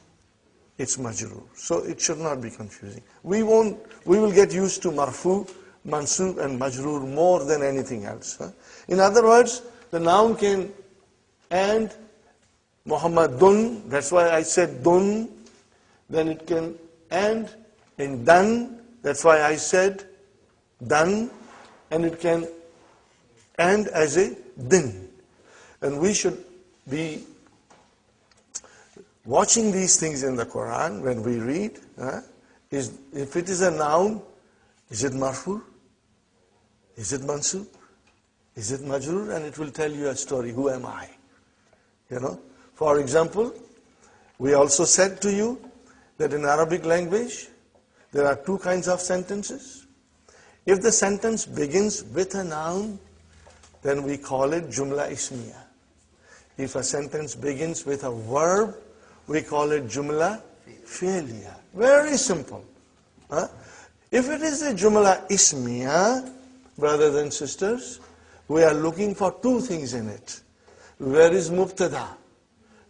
it's majroor. So it should not be confusing. We will get used to marfu, mansub, and majroor more than anything else. In other words, the noun can end Muhammadun, that's why I said dun. Then it can end in dan, that's why I said dan. And it can end as a din. And we should be watching these things in the Quran when we read. If it is a noun, is it marfu? Is it mansub? Is it majroor? And it will tell you a story. Who am I? For example, we also said to you that in Arabic language, there are 2 kinds of sentences. If the sentence begins with a noun, then we call it jumla ismiya. If a sentence begins with a verb, we call it jumla fi'liya. Very simple. If it is a jumla ismiya, brothers and sisters, we are looking for two things in it. Where is mubtada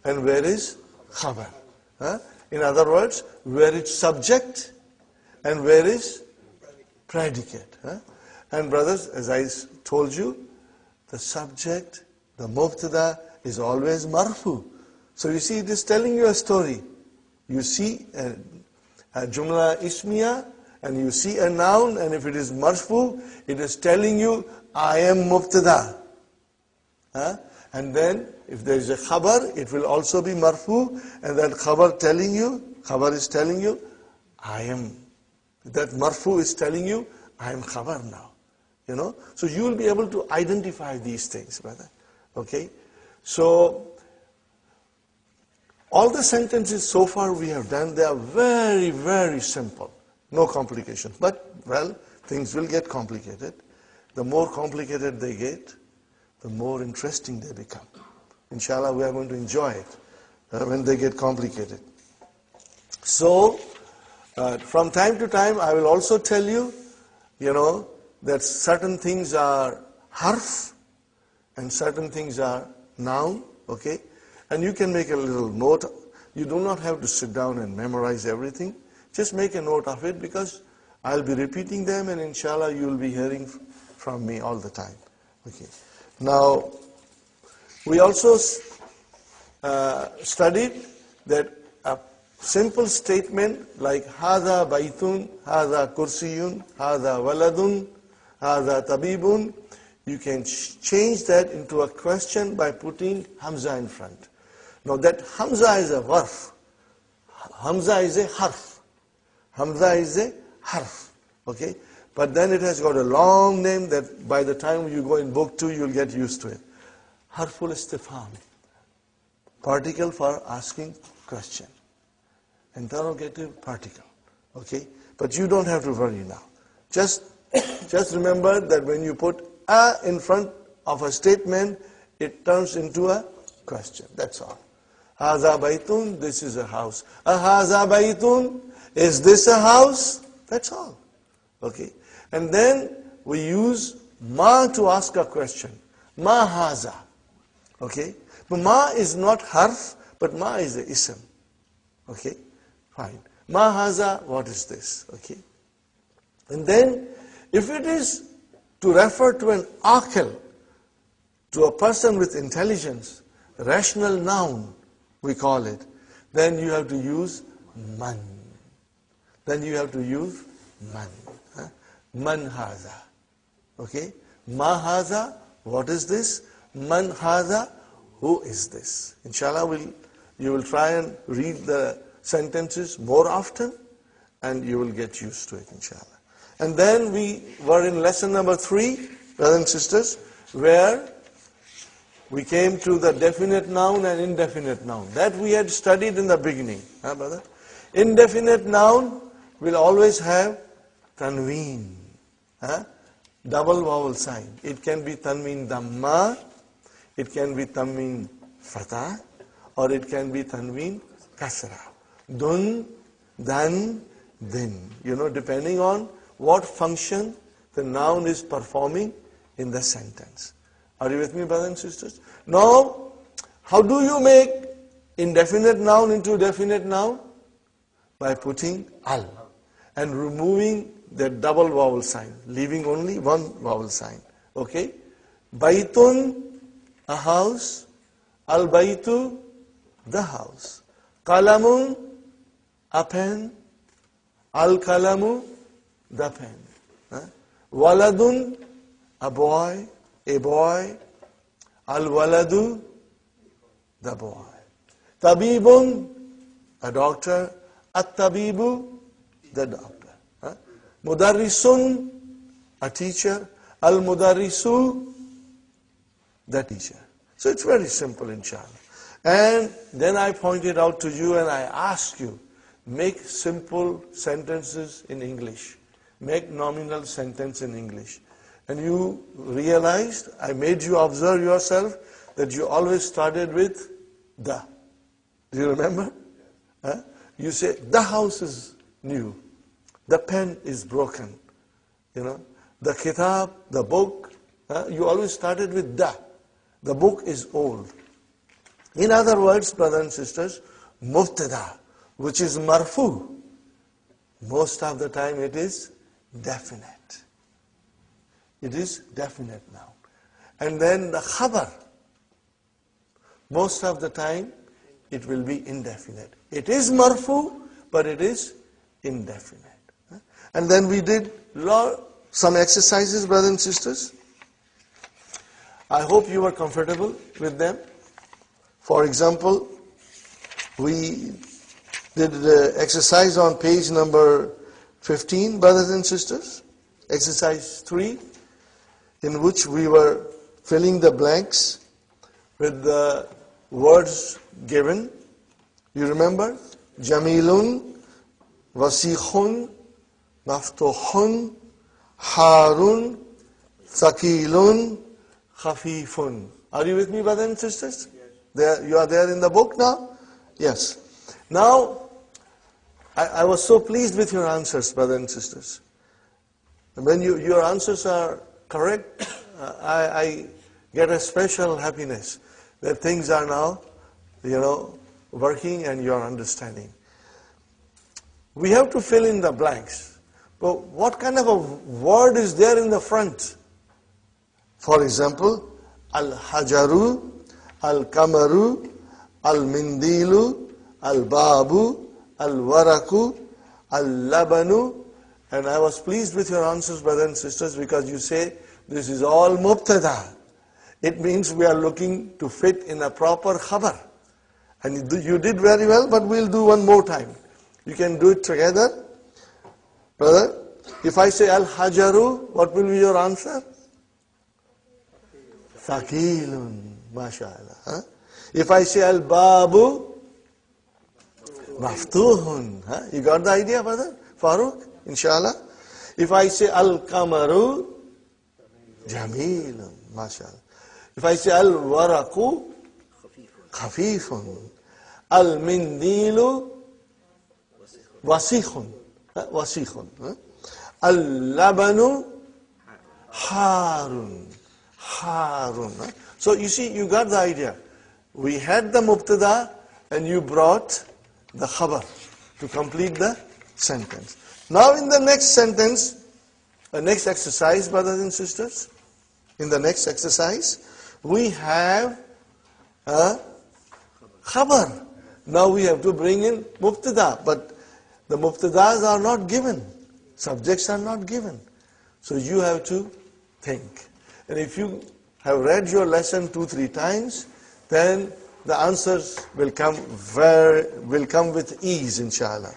and where is khabar? In other words, where is subject and where is predicate. And brothers, as I told you, the subject, the mubtada, is always marfu. So you see, it is telling you a story. You see a jumla ismiya, and you see a noun, and if it is marfu, it is telling you, I am mubtada. And then, if there is a khabar, it will also be marfu, and that khabar is telling you, I am. That marfu is telling you, I am khabar now. So you will be able to identify these things, brother. Okay? So, all the sentences so far we have done, they are very, very simple. No complications. But, well, things will get complicated. The more complicated they get, the more interesting they become. Inshallah, we are going to enjoy it when they get complicated. So, from time to time, I will also tell you, that certain things are harf and certain things are noun, okay? And you can make a little note. You do not have to sit down and memorize everything. Just make a note of it, because I'll be repeating them, and inshallah you will be hearing from me all the time. Okay. Now, we also studied that a simple statement like hadha baytun, hadha kursiyun, hadha waladun, hadha tabibun, you can change that into a question by putting hamza in front. Now that hamza is a warf. Hamza is a harf. Hamza is a harf. Okay? But then it has got a long name that by the time you go in book 2, you'll get used to it. Harful istifham. Particle for asking question. Interrogative particle. Okay? But you don't have to worry now. Just remember that when you put a in front of a statement, it turns into a question. That's all. Haza baytun, this is a house. Haza baytun, is this a house? That's all. Okay. And then we use ma to ask a question. Ma haza. Okay. But ma is not harf, but ma is the ism. Okay. Fine. Ma haza, what is this? Okay. And then, if it is to refer to an aqil, to a person with intelligence, rational noun, we call it, then you have to use man. Then you have to use man. Man haza. Okay? Ma haza, what is this? Man haza, who is this? Inshallah, you will try and read the sentences more often, and you will get used to it, inshallah. And then we were in lesson number 3, brothers and sisters, where we came to the definite noun and indefinite noun. That we had studied in the beginning. Brother? Indefinite noun will always have tanween. Double vowel sign. It can be tanween dhamma, it can be tanween fatah, or it can be tanween kasra. Dun, dan, din. Depending on what function the noun is performing in the sentence. Are you with me, brothers and sisters? Now, how do you make indefinite noun into definite noun? By putting al and removing the double vowel sign, leaving only one vowel sign. Okay? Baytun, a house. Al baytu, the house. Qalamun, a pen. Al kalamu, the pen. Waladun, a boy. Al waladu, the boy. Tabibun, a doctor. At tabibu, the doctor. Mudarrisun, a teacher. Al mudarrisu, the teacher. So it's very simple, inshallah. And then I pointed out to you and I asked you, make simple sentences in English. Make nominal sentence in English. And you realized, I made you observe yourself, that you always started with the. Do you remember? You say, the house is new. The pen is broken. The kitab, the book, you always started with da. The book is old. In other words, brothers and sisters, mubtada, which is marfu, most of the time it is definite. It is definite now. And then the khabar, most of the time it will be indefinite. It is marfu, but it is indefinite. And then we did some exercises, brothers and sisters. I hope you were comfortable with them. For example, we did the exercise on page number 15, brothers and sisters. Exercise 3, in which we were filling the blanks with the words given. You remember? Jamilun, Wasikhun, Maftuhun, Harun, Thakilun, Khafifun. Are you with me, brothers and sisters? There, you are there in the book now? Yes. Now, I was so pleased with your answers, brothers and sisters. When your answers are correct, I get a special happiness that things are now, working and you are understanding. We have to fill in the blanks. But what kind of a word is there in the front? For example, Al-Hajaru, Al-Kamaru, Al-Mindilu, Al-Babu, Al-Waraku, Al-Labanu. And I was pleased with your answers, brothers and sisters, because you say this is all mubtada. It means we are looking to fit in a proper khabar. And you did very well, but we'll do one more time. You can do it together. Brother, if I say Al-Hajaru, what will be your answer? Thaqilun, mashallah. Huh? If I say Al-Babu, Maftuhun. Huh? You got the idea, brother? Farooq, inshallah. If I say Al-Kamaru, Jamilun, mashallah. If I say Al-Waraku, Khafifun. Al-Mindilu, Wasikhun. Wasikhun. Al-Labanu, Harun. Harun. So you see, you got the idea. We had the mubtada and you brought the khabar to complete the sentence. Now in the next sentence, the next exercise, brothers and sisters, in the next exercise, we have a khabar. Now we have to bring in mubtada, but the mubtadas are not given. Subjects are not given. So you have to think. And if you have read your lesson 2-3 times, then the answers will come with ease, inshallah.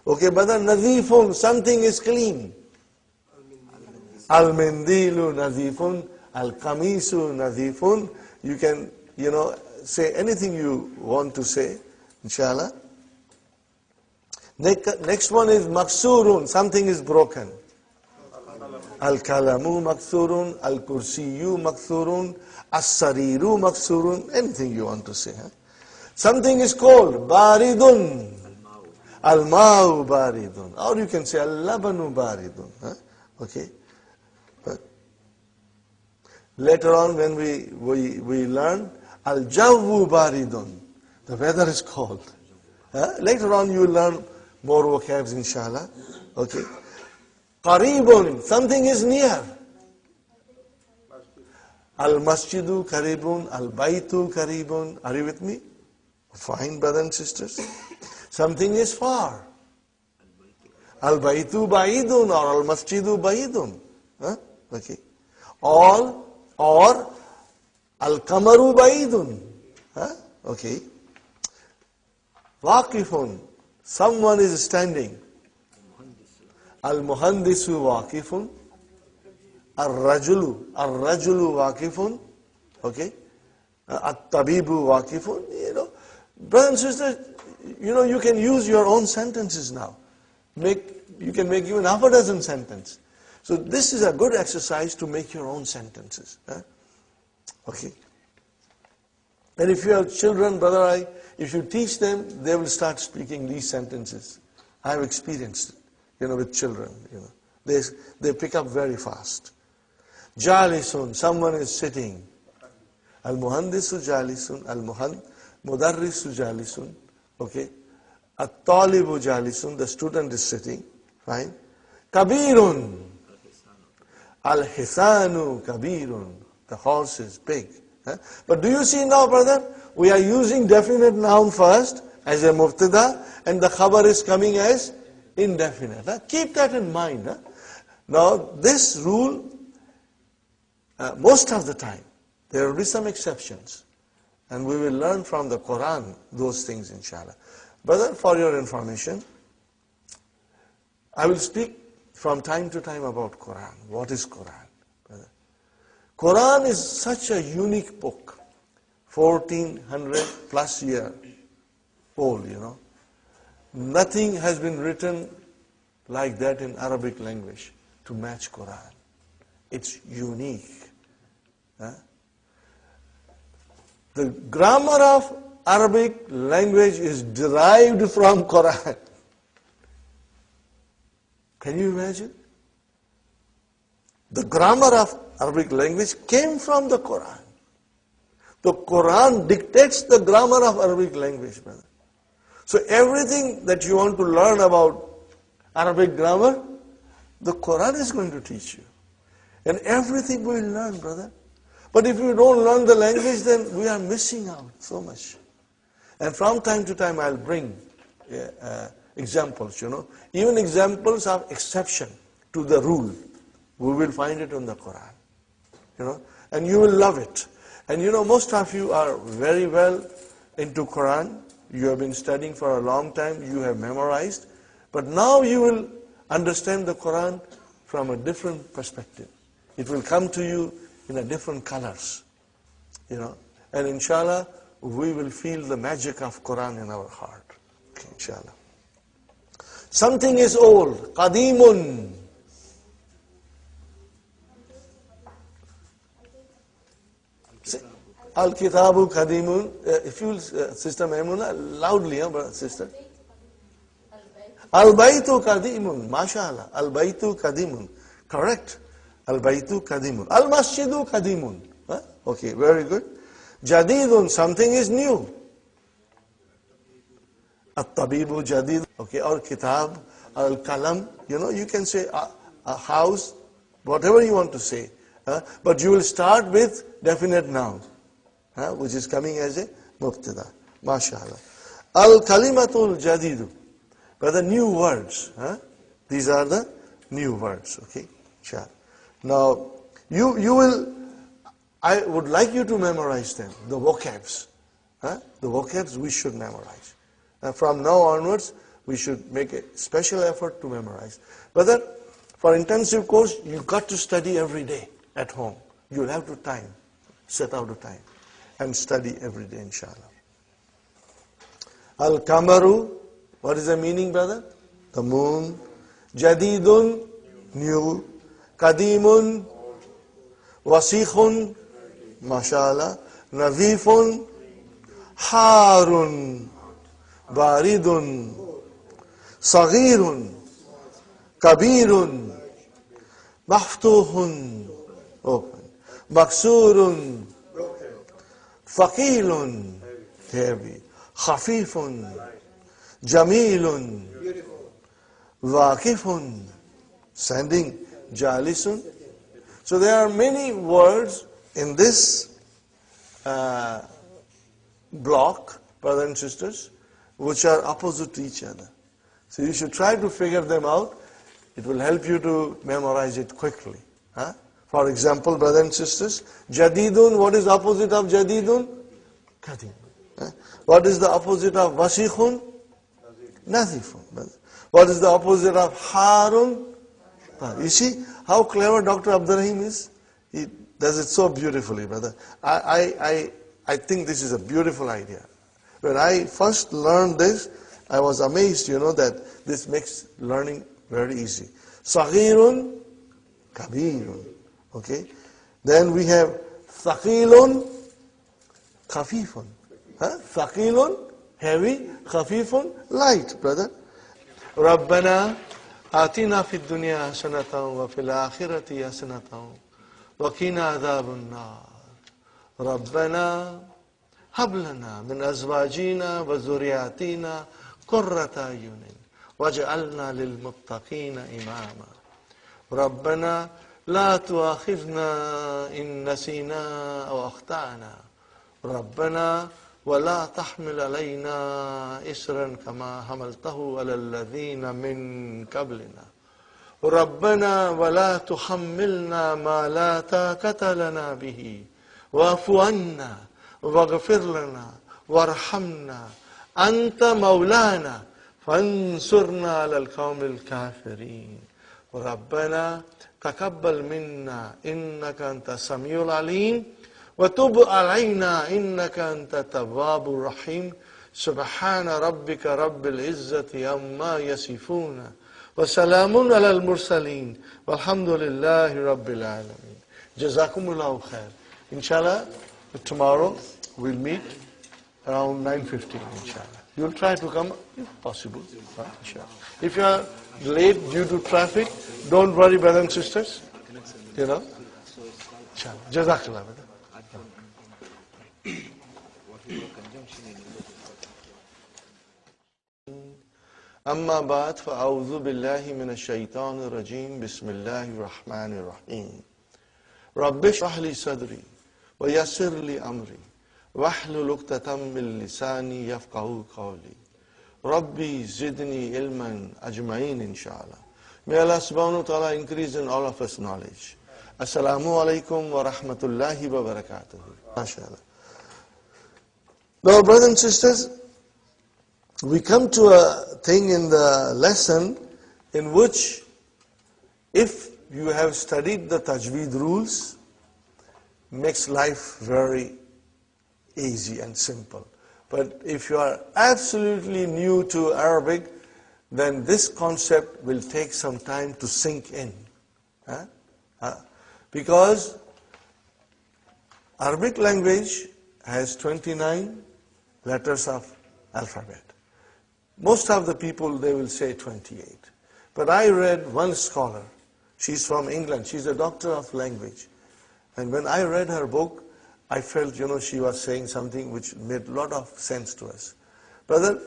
Okay, brother, nadifun, something is clean. Al-mindilu nadifun, al-kamisu nadifun. You can, say anything you want to say, inshallah. Next one is maksurun, something is broken. Al-kalamu maksurun, al-kursiyu maksurun, as-sariru maksurun, anything you want to say. Huh? Something is cold, baridun, al-ma'u baridun. Or you can say al-labanu baridun. Huh? Okay. But later on when we learn, al-jawwu baridun, the weather is cold. Huh? Later on you will learn more vocabs, inshallah. Okay. Qaribun, something is near. Al-masjidu qaribun, al-baytu qaribun. Are you with me? Fine, brothers and sisters. Something is far. Al-baytu ba'idun or al-masjidu ba'idun. Huh? Okay. Or al-kamaru ba'idun. Huh? Okay. Waqifun, someone is standing. Al-muhandisu waqifun. Ar-rajulu waqifun. Okay. At-tabibu waqifun. Brothers and sisters, you can use your own sentences now. You can make even half a dozen sentences. So this is a good exercise to make your own sentences. Huh? Okay. And if you have children, brother, if you teach them, they will start speaking these sentences. I have experienced it, with children, They pick up very fast. Jalisun, someone is sitting. Al-muhandisu jalisun, al-mudarrisu jalisun. Okay. At-talibu jalisun, the student is sitting. Fine. Kabirun. Al-hisanu kabirun. The horse is big. But do you see now, brother? We are using definite noun first as a mubtada, and the khabar is coming as indefinite. Keep that in mind. Now, this rule, most of the time, there will be some exceptions. And we will learn from the Quran those things, inshallah. Brother, for your information, I will speak from time to time about Quran. What is Quran? Brother? Quran is such a unique book. 1400 plus year old, Nothing has been written like that in Arabic language to match Quran. It's unique. The grammar of Arabic language is derived from Quran. Can you imagine? The grammar of Arabic language came from the Quran. The Quran dictates the grammar of Arabic language, brother. So everything that you want to learn about Arabic grammar, the Quran is going to teach you. And everything we will learn, brother. But if you don't learn the language, then we are missing out so much. And from time to time, I'll bring examples, Even examples of exception to the rule. We will find it in the Quran. And you will love it. And most of you are very well into Quran. You have been studying for a long time. You have memorized. But now you will understand the Quran from a different perspective. It will come to you in a different colors. And inshallah, we will feel the magic of Quran in our heart. Okay, inshallah. Something is old. Qadimun. Al-Kitabu Qadimun. If you, Sister Maimuna, loudly, sister. Al-Baytu Qadimun. MashaAllah. Al-Baytu Qadimun. Correct. Al-Baytu Qadimun. Al-Masjidu Qadimun. Okay, very good. Jadidun, something is new. At-Tabibu Jadid. Okay, or Kitab, Al-Kalam. You can say a house, whatever you want to say. But you will start with definite noun, which is coming as a mubtada. MashaAllah. Al-Kalimatul Jadidu. But the new words. These are the new words. Okay, sure. Now, you will, I would like you to memorize them, the vocabs. The vocabs we should memorize. From now onwards, we should make a special effort to memorize. But for intensive course, you've got to study every day at home. You'll have to set out the time, and study every day, inshallah. Al-Kamaru, what is the meaning, brother? The moon. Jadidun, new. Qadimun, Wasikhun, MashaAllah. Nazifun, Harun, Baridun, Saghirun, Kabirun, Maftuhun, open. Maksurun, Faqilun, heavy. Khafifun, Jamilun, Waqifun, standing. Jalisun. So there are many words in this block, brothers and sisters, which are opposite to each other. So you should try to figure them out. It will help you to memorize it quickly. For example, brothers and sisters, Jadidun, what is opposite of Jadidun? Qadim. What is the opposite of Wasikhun? Nazifun. What is the opposite of Harun? You see how clever Dr. Abdurrahim is? He does it so beautifully, brother. I think this is a beautiful idea. When I first learned this, I was amazed, that this makes learning very easy. Saghirun, Kabirun. Okay? Then we have Thaqilun, Khafifun. Thaqilun, heavy, Khafifun, light, brother. Rabbana آتنا في الدنيا حسنة وفي الآخرة حسنة وقنا عذاب النار ربنا هب لنا من أزواجنا وذرياتنا قرة أعين واجعلنا للمتقين إماما ربنا لا تؤاخذنا إن نسينا أو أخطأنا ربنا ولا تحمل علينا إسرا كما حملته على الذين من قبلنا ربنا ولا تحملنا ما لا طاقة لنا به واعف عنا واغفر لنا وارحمنا أنت مولانا فانصرنا على القوم الكافرين ربنا تقبل منا إنك أنت السميع العليم وتب علينا إنك أنت التواب الرحيم سبحان ربك رب العزة عما يصفون وسلام على المرسلين والحمد لله رب العالمين جزاكم الله خير Inshallah, tomorrow we'll meet around 9:15, inshallah. You'll try to come if possible, inshallah. If you are late due to traffic, don't worry, brothers and sisters. You know? Inshallah. Jazakallah. أما بعد فأعوذ بالله من الشيطان الرجيم بسم الله الرحمن الرحيم رب اشرح لي صدري ويسر لي أمري واحلل عقدة من لساني يفقهوا قولي ربي زدني علما أجمعين إن شاء الله. May Allah subhanahu wa ta'ala increase in all of us knowledge. Assalamu alaikum wa rahmatullahi wa barakatuh. MashaAllah. Now, brothers and sisters, we come to a thing in the lesson in which if you have studied the tajweed rules, makes life very easy and simple. But if you are absolutely new to Arabic, then this concept will take some time to sink in. Because Arabic language has 29 letters of alphabet. Most of the people, they will say 28. But I read one scholar, she's from England, she's a doctor of language. And when I read her book, I felt, she was saying something which made a lot of sense to us. Brother,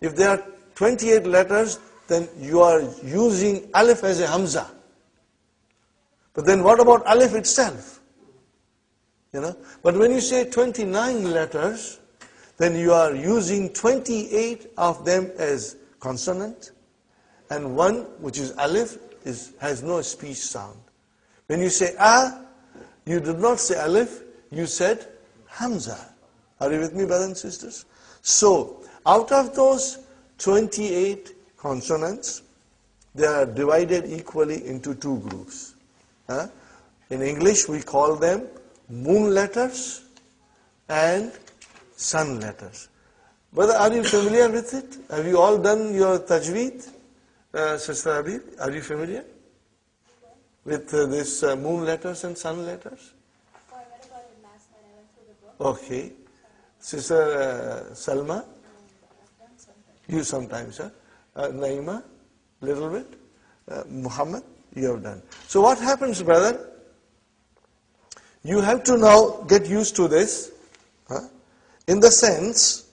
if there are 28 letters, then you are using alif as a hamza. But then what about alif itself? But when you say 29 letters, then you are using 28 of them as consonant, and one, which is alif, has no speech sound. When you say a, you did not say alif, you said hamza. Are you with me, brothers and sisters? So, out of those 28 consonants, they are divided equally into two groups. In English, we call them moon letters and sun letters. Brother, are you familiar with it? Have you all done your tajweed? Sister Habib, are you familiar with this moon letters and sun letters?
I read about it last night. I went through the book.
Okay. Sister Salma?
I've done something.
You sometimes, huh? Naima? Little bit? Muhammad? You have done. So what happens, brother? You have to now get used to this, in the sense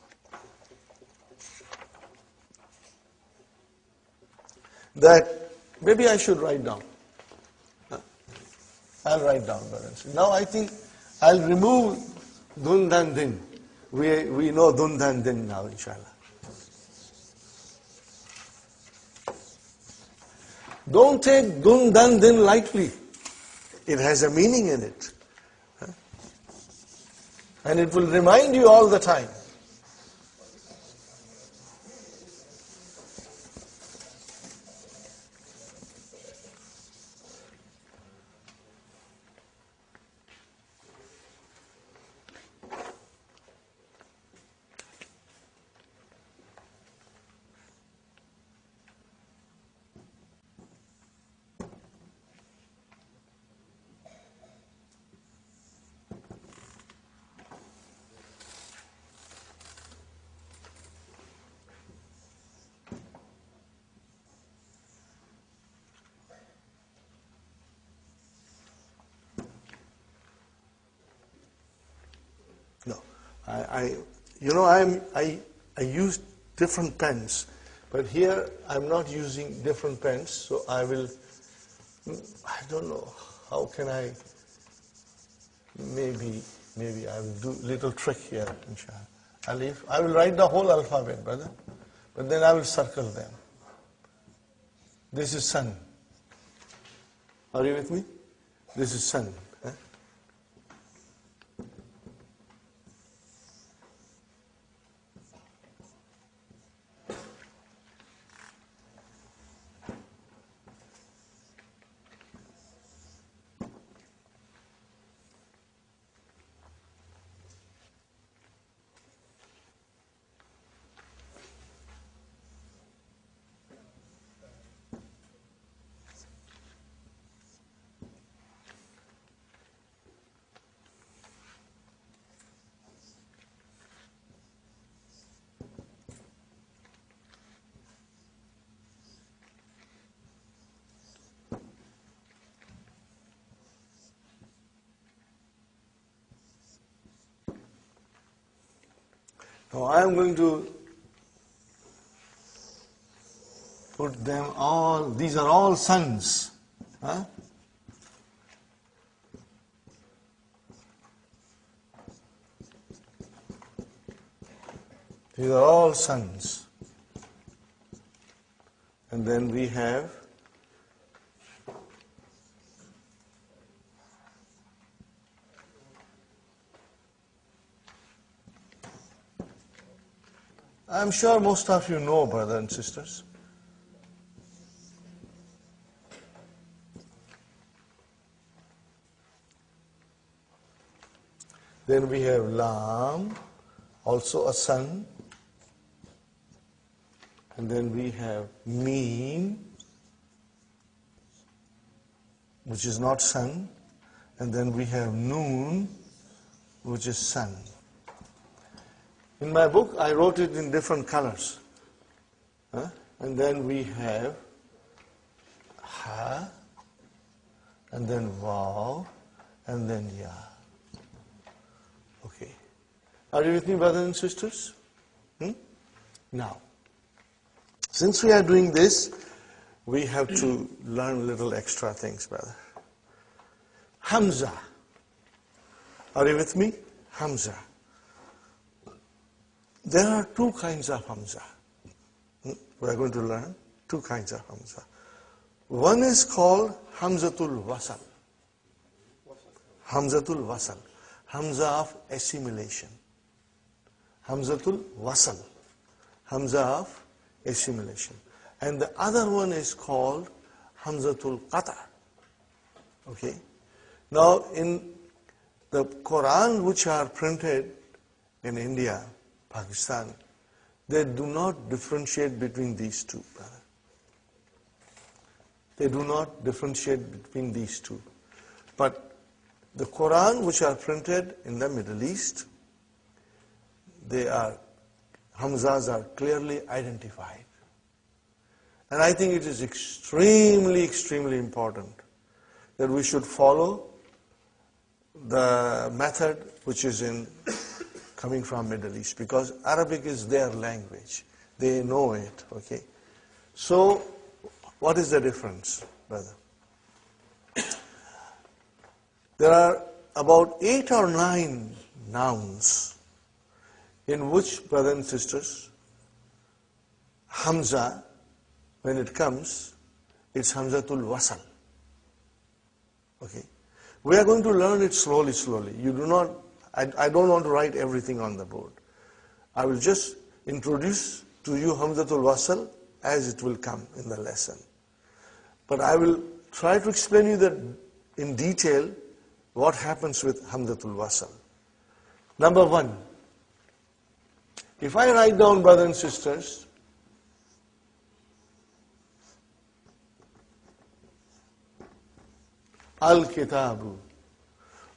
that maybe I should write down. I'll write down, brothers. Now I think I'll remove dun dan din. We know dun dan din now, inshallah. Don't take dun dan din lightly. It has a meaning in it. And it will remind you all the time. No. I use different pens, but here I'm not using different pens, so I don't know, how can I, maybe I will do a little trick here, inshallah. Alif, I will write the whole alphabet, brother, but then I will circle them. This is sun. Are you with me? This is sun. Huh? Now I am going to put them all, these are all suns. Huh? These are all suns. And then we have I'm sure most of you know, brothers and sisters. Then we have Lam, also a sun. And then we have Meen, which is not sun. And then we have Noon, which is sun. In my book, I wrote it in different colors. And then we have Ha, and then Vav, and then Ya. Okay. Are you with me, brothers and sisters? Now, since we are doing this, we have to learn little extra things, brother. Hamza. Are you with me? Hamza. There are two kinds of Hamza. We are going to learn two kinds of Hamza. One is called Hamzatul Wasal. Hamzatul Wasal. Hamza of assimilation. Hamzatul Wasal. Hamza of assimilation. And the other one is called Hamzatul Qata. Okay? Now, in the Quran, which are printed in India, Pakistan, they do not differentiate between these two, brother. They do not differentiate between these two. But the Quran, which are printed in the Middle East, Hamzas are clearly identified. And I think it is extremely, extremely important that we should follow the method which is coming from Middle East, because Arabic is their language. They know it, okay? So, what is the difference, brother? There are about 8 or 9 nouns in which, brothers and sisters, Hamza, when it comes, it's Hamzatul Wasal. Okay? We are going to learn it slowly, slowly. I don't want to write everything on the board. I will just introduce to you Hamzatul Wasal as it will come in the lesson. But I will try to explain you that in detail what happens with Hamzatul Wasal. Number 1. If I write down, brothers and sisters, Al-Kitabu.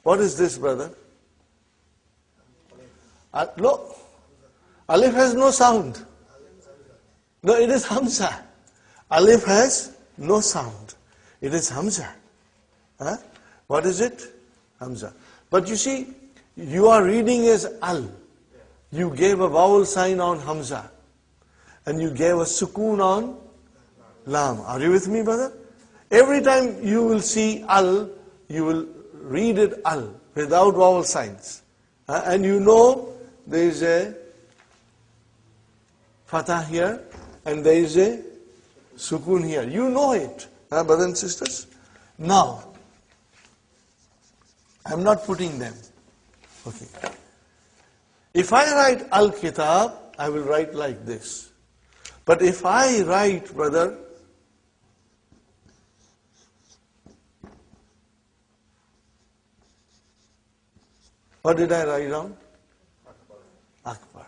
What is this, brother? No. Alif has no sound. No, it is Hamza. Alif has no sound. It is Hamza. What is it? Hamza. But you see, You are reading as al. You gave a vowel sign on hamza. And you gave a sukoon on lam. Are you with me, brother? Every time you will see al, you will read it al, without vowel signs. And you know there is a fatah here, and there is a sukoon here. You know it, brothers and sisters. Now, I'm not putting them. Okay. If I write al-kitab, I will write like this. But if I write, brother, what did I write down? Akbar.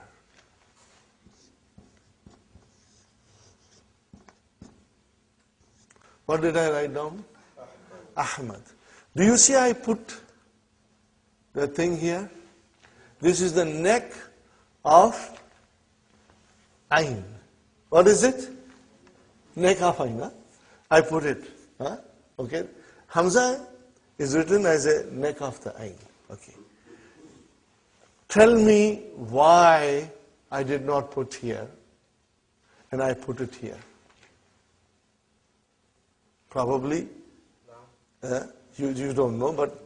What did I write down? Ahmad. Do you see I put the thing here? This is the neck of Ain. What is it? Neck of Ain. Huh? I put it. Huh? Okay. Hamza is written as a neck of the Ain. Okay. Tell me why I did not put here and I put it here. Probably you don't know, but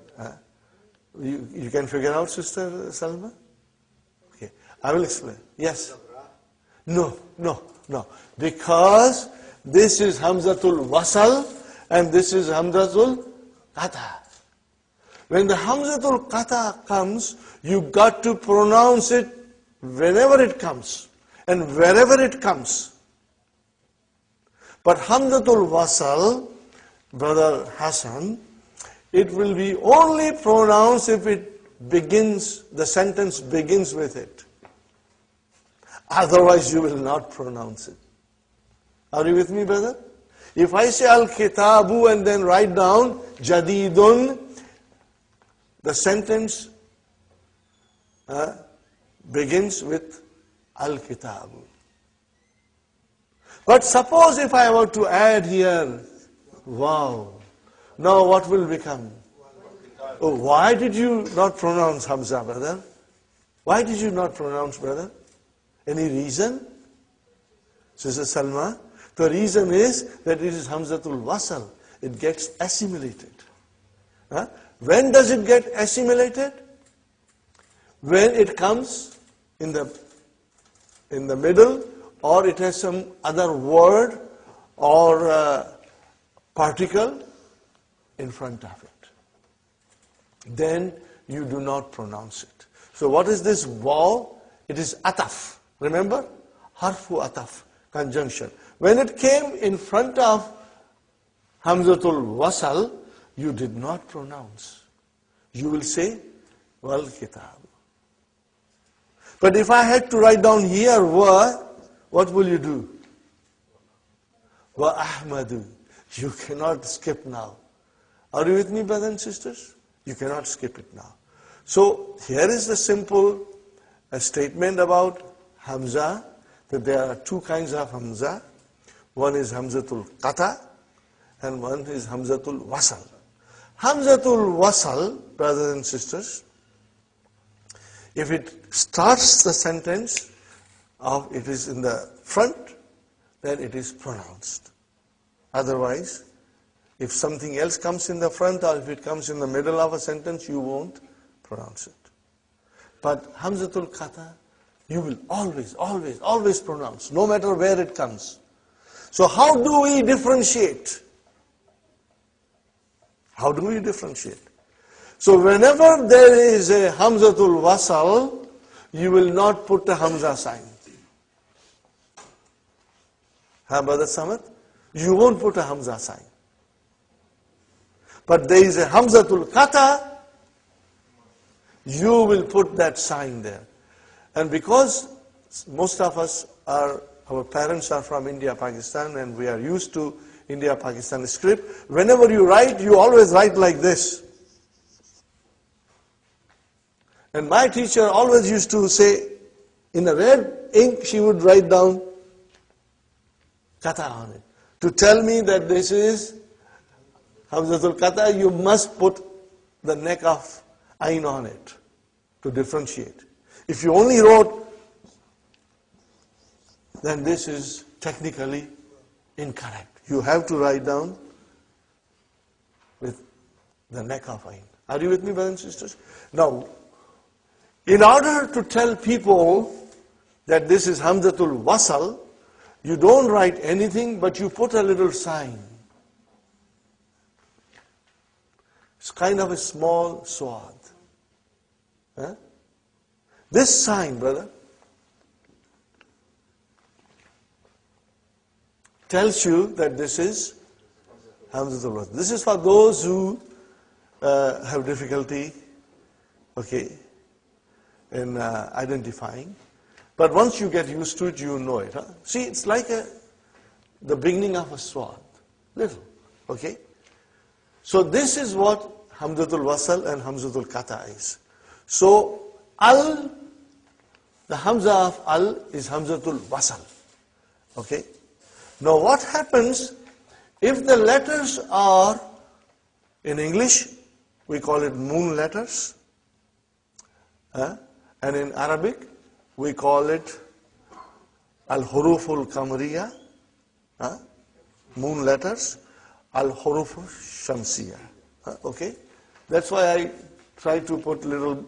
you can figure out, Sister Salma? Okay, I will explain. Yes? No. Because this is Hamzatul Wasal and this is Hamzatul Qata. When the Hamzatul Qata comes, you got to pronounce it whenever it comes and wherever it comes. But Hamzatul Wasal, Brother Hassan, it will be only pronounced if it begins, the sentence begins with it. Otherwise you will not pronounce it. Are you with me, brother? If I say al-kitabu and then write down jadidun, the sentence begins with al-kitabu. But suppose if I were to add here, wow, now what will become? Oh, why did you not pronounce Hamza, brother? Why did you not pronounce, brother? Any reason? Sister Salma, the reason is that it is Hamzatul Wasal. It gets assimilated. When does it get assimilated? When it comes in the middle, or it has some other word or particle in front of it. Then you do not pronounce it. So what is this waw? It is ataf. Remember? Harfu ataf, conjunction. When it came in front of Hamzatul Wasal, you did not pronounce. You will say, wal kitab. But if I had to write down here wa, what will you do? Wa Ahmadu. You cannot skip now. Are you with me, brothers and sisters? You cannot skip it now. So here is the simple statement about Hamza, that there are two kinds of Hamza. One is Hamzatul Qata and one is Hamzatul Wasal. Hamzatul Wasal, brothers and sisters, if it starts the sentence, it is in the front, then it is pronounced. Otherwise, if something else comes in the front or if it comes in the middle of a sentence, you won't pronounce it. But Hamzatul Qata, you will always pronounce, no matter where it comes. So how do we differentiate? How do we differentiate? So whenever there is a Hamzatul Wasal, you will not put a Hamza sign. Brother Samad? You won't put a Hamza sign. But there is a Hamzatul Qata, you will put that sign there. And because most of us our parents are from India, Pakistan, and we are used to India, Pakistan script, whenever you write, you always write like this. And my teacher always used to say, in a red ink, she would write down Qata on it. To tell me that this is Hamzatul Qata, you must put the neck of Ain on it. to differentiate. If you only wrote, then this is technically incorrect. You have to write down with the neck of ayn. Are you with me, brothers and sisters? Now, in order to tell people that this is Hamzatul Wasal, you don't write anything, but you put a little sign. It's kind of a small swad. Huh? This sign, brother, tells you that this is Hamzatul Wasal. This is for those who have difficulty, okay, in identifying. But once you get used to it, you know it. Huh? See, it's like the beginning of a sword. Little. Okay? So this is what Hamzatul Wasal and Hamzatul Qata is. So, Al, the Hamza of Al is Hamzatul Wasal. Okay? Now what happens if the letters are, in English, we call it moon letters. And in Arabic, we call it Al-Huruful Qamariya, moon letters, Al-Huruful Shamsiya. Okay? That's why I try to put little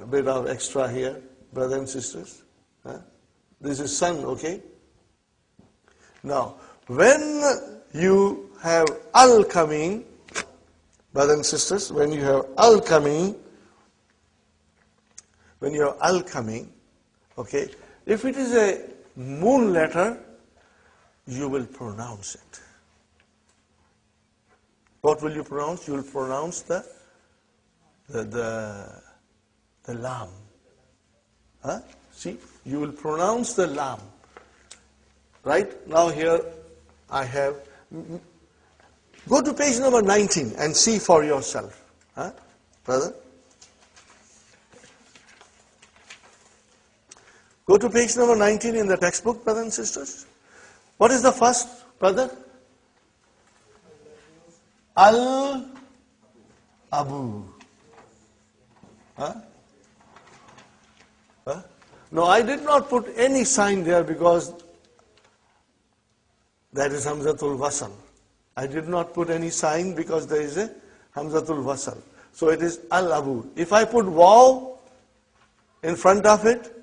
bit of extra here, brothers and sisters. This is sun, okay? Now, when you have Al coming, brothers and sisters, when you have Al coming, okay, if it is a moon letter, you will pronounce it. What will you pronounce? You will pronounce the lam. See, you will pronounce the lam. Right? Now here I have, go to page number 19 and see for yourself. Brother? Go to page number 19 in the textbook, brothers and sisters. What is the first, brother? Al-Abu. No, I did not put any sign there because that is Hamzatul Wasal. I did not put any sign because there is a Hamzatul Wasal. So it is Al-Abu. If I put waw in front of it,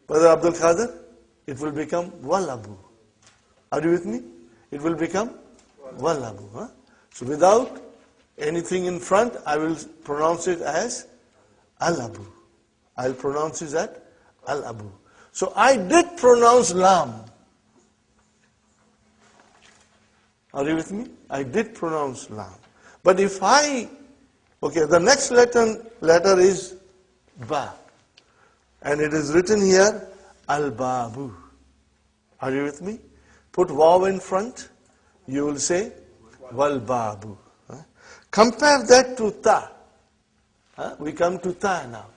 Brother Abdul Qadir, it will become Wal-Abu. Are you with me? It will become Wal-Abu. So without anything in front, I will pronounce it as Al-Abu. I'll pronounce it as Al-Abu. So I did pronounce Lam. Are you with me? I did pronounce Lam. But if okay, the next letter is Ba. And it is written here, Al-Babu. Are you with me? Put waw in front, you will say, Wal-Babu. Compare that to Ta. We come to Ta now.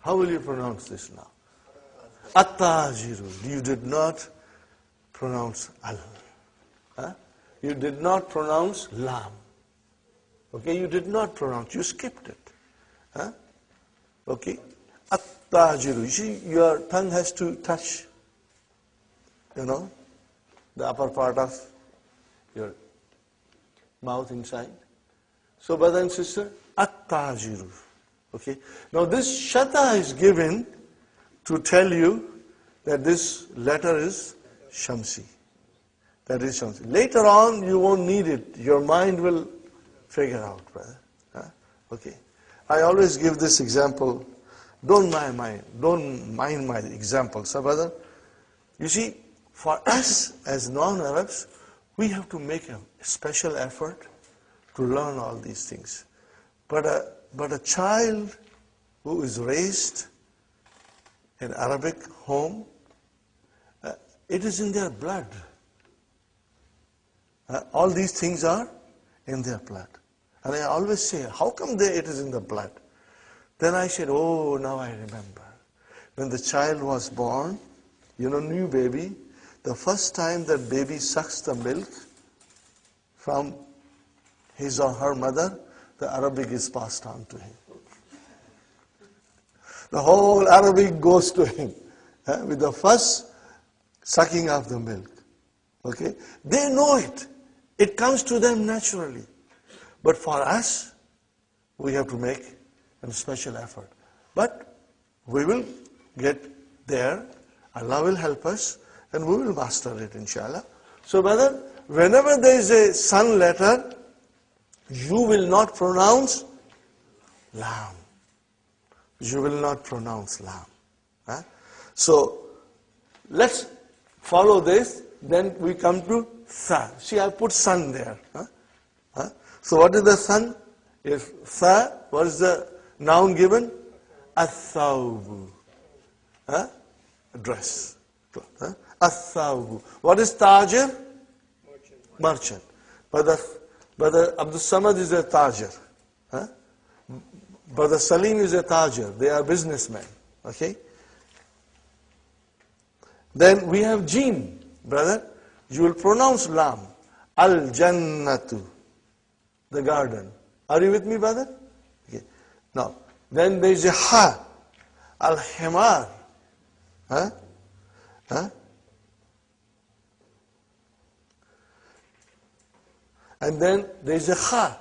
How will you pronounce this now? At-Tajiru. You did not pronounce Al. You did not pronounce Lam. Okay, you did not pronounce, you skipped it. Okay. At-Tajiru. You see, your tongue has to touch, the upper part of your mouth inside. So, brother and sister, At-Tajiru. Okay. Now, this Shata is given to tell you that this letter is Shamsi. That is Shamsi. Later on, you won't need it. Your mind will figure out, brother. Okay. I always give this example. Don't mind my example, so brother. You see, for us as non-Arabs, we have to make a special effort to learn all these things. But a child who is raised in Arabic home, it is in their blood. All these things are in their blood. And I always say, how come it is in the blood? Then I said, oh, now I remember. When the child was born, New baby, the first time that baby sucks the milk from his or her mother, the Arabic is passed on to him. The whole Arabic goes to him with the first sucking of the milk. Okay? They know it. It comes to them naturally. But for us, we have to make a special effort. But we will get there. Allah will help us and we will master it, inshallah. So, brother, whenever there is a sun letter, you will not pronounce lam. You will not pronounce lam. Huh? So, let's follow this. Then we come to sa. See, I put sun there. Huh? Huh? So, what is the sun? If sa, what is the noun given? Athawbu. Huh? Dress. Huh? Athawbu. What is tajir? Merchant. Brother Abdul Samad is a tajir. Huh? Brother Salim is a tajir. They are businessmen. Okay? Then we have jeen, brother. You will pronounce lam. Al-jannatu. The garden. Are you with me, brother? Okay. Now, then there is a ha. Al-himar. Huh? Huh? And then there is a kha.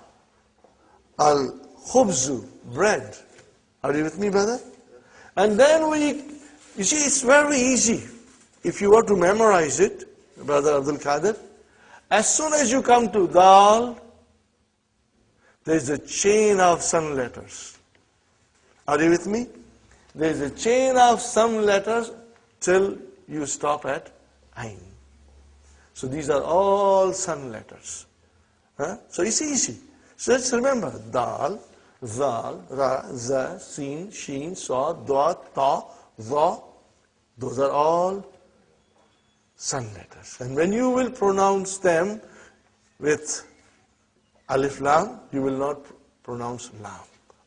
Al-khubzu, bread. Are you with me, brother? And then you see, it's very easy. If you were to memorize it, Brother Abdul Qadir, as soon as you come to dal, there is a chain of sun letters. Are you with me? There is a chain of sun letters till you stop at ain. So these are all sun letters. Huh? So it's easy. So let's remember, dal, zal, ra, za, sin, sheen, sa, dwa, ta, za. Those are all sun letters. And when you will pronounce them with alif lam, you will not pronounce lam.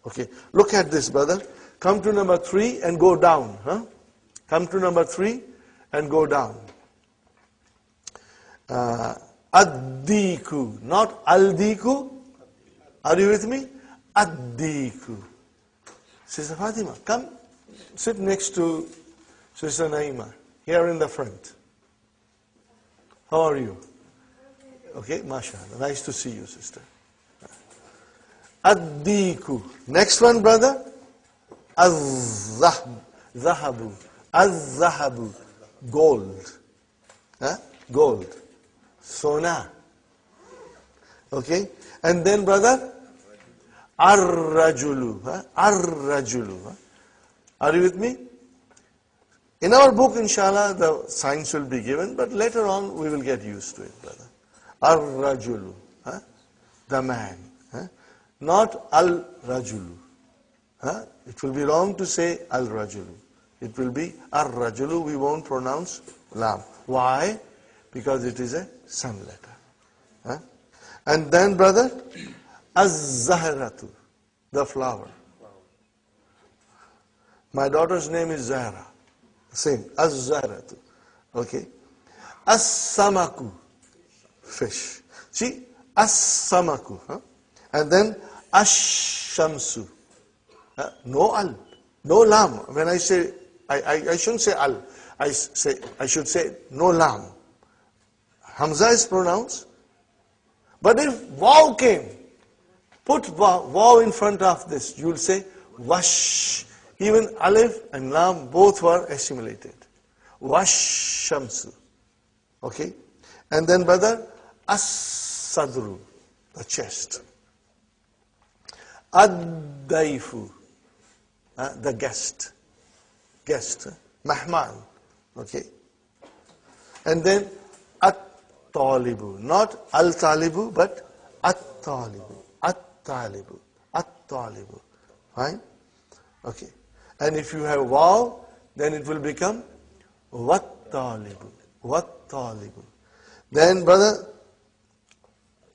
Okay, look at this, brother. Come to number 3 and go down. Huh? Come to number 3 and go down. Addiku, not aldiku. Are you with me? Addiku. Sister Fatima, come sit next to Sister Naima, here in the front. How are you? Okay, mashallah. Nice to see you, sister. Addiku. Next one, brother. Az-zahabu. Az-zahabu. Gold. Huh? Gold. Sona. Okay? And then, brother, ar-rajulu. Huh? Ar-rajulu. Huh? Are you with me? In our book, inshallah, the signs will be given, but later on we will get used to it, brother. Ar-rajulu. Huh? The man. Huh? Not al-rajulu. Huh? It will be wrong to say al-rajulu. It will be ar-rajulu. We won't pronounce lam. Why? Because it is a sun letter. Huh? And then, brother, az-zahratu, the flower. My daughter's name is Zahra. Same, az-zahratu. Okay. As-samaku, fish. See, as-samaku. Huh? And then ash-shamsu. No al, no lam. When I say, I shouldn't say al. I should say no lam. Hamza is pronounced. But if waw came, put waw in front of this, you will say wash. Even alif and lam both were assimilated. Wash shamsu. Okay? And then, brother, as-sadru, the chest. Ad-daifu, the guest. Guest. Mahman. Okay? And then, at-talibu. Not al-talibu, but at-talibu. At-talibu. At-talibu. Fine? Okay. And if you have waw, then it will become wat-talibu. Wat-talibu. Then, brother,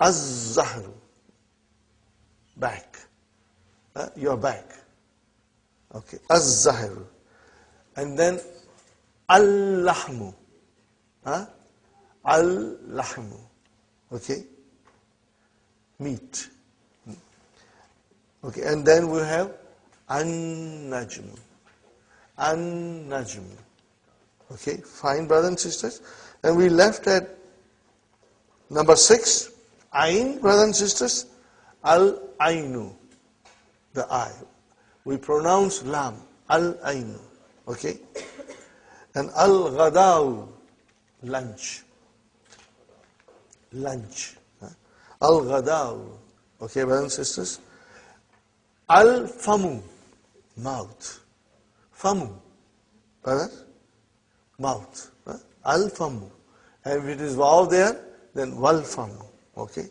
az-zahru. Back. Your back. Okay. Az-zahru. And then Al-lahmu. Huh? Al-lahmu. Okay? Meat. Okay, and then we have an-najmu. An-najmu. Okay, fine, brothers and sisters. And we left at number 6, Ain, brothers and sisters. Al-ainu, the eye. We pronounce lam, al-ainu. Okay? And al-ghadaw, lunch. Lunch. Al-ghadaw. Okay, brothers and sisters. Al-famu, mouth. Famu, brother, mouth. Al-famu. And if it is vav there, then wal-famu. Okay?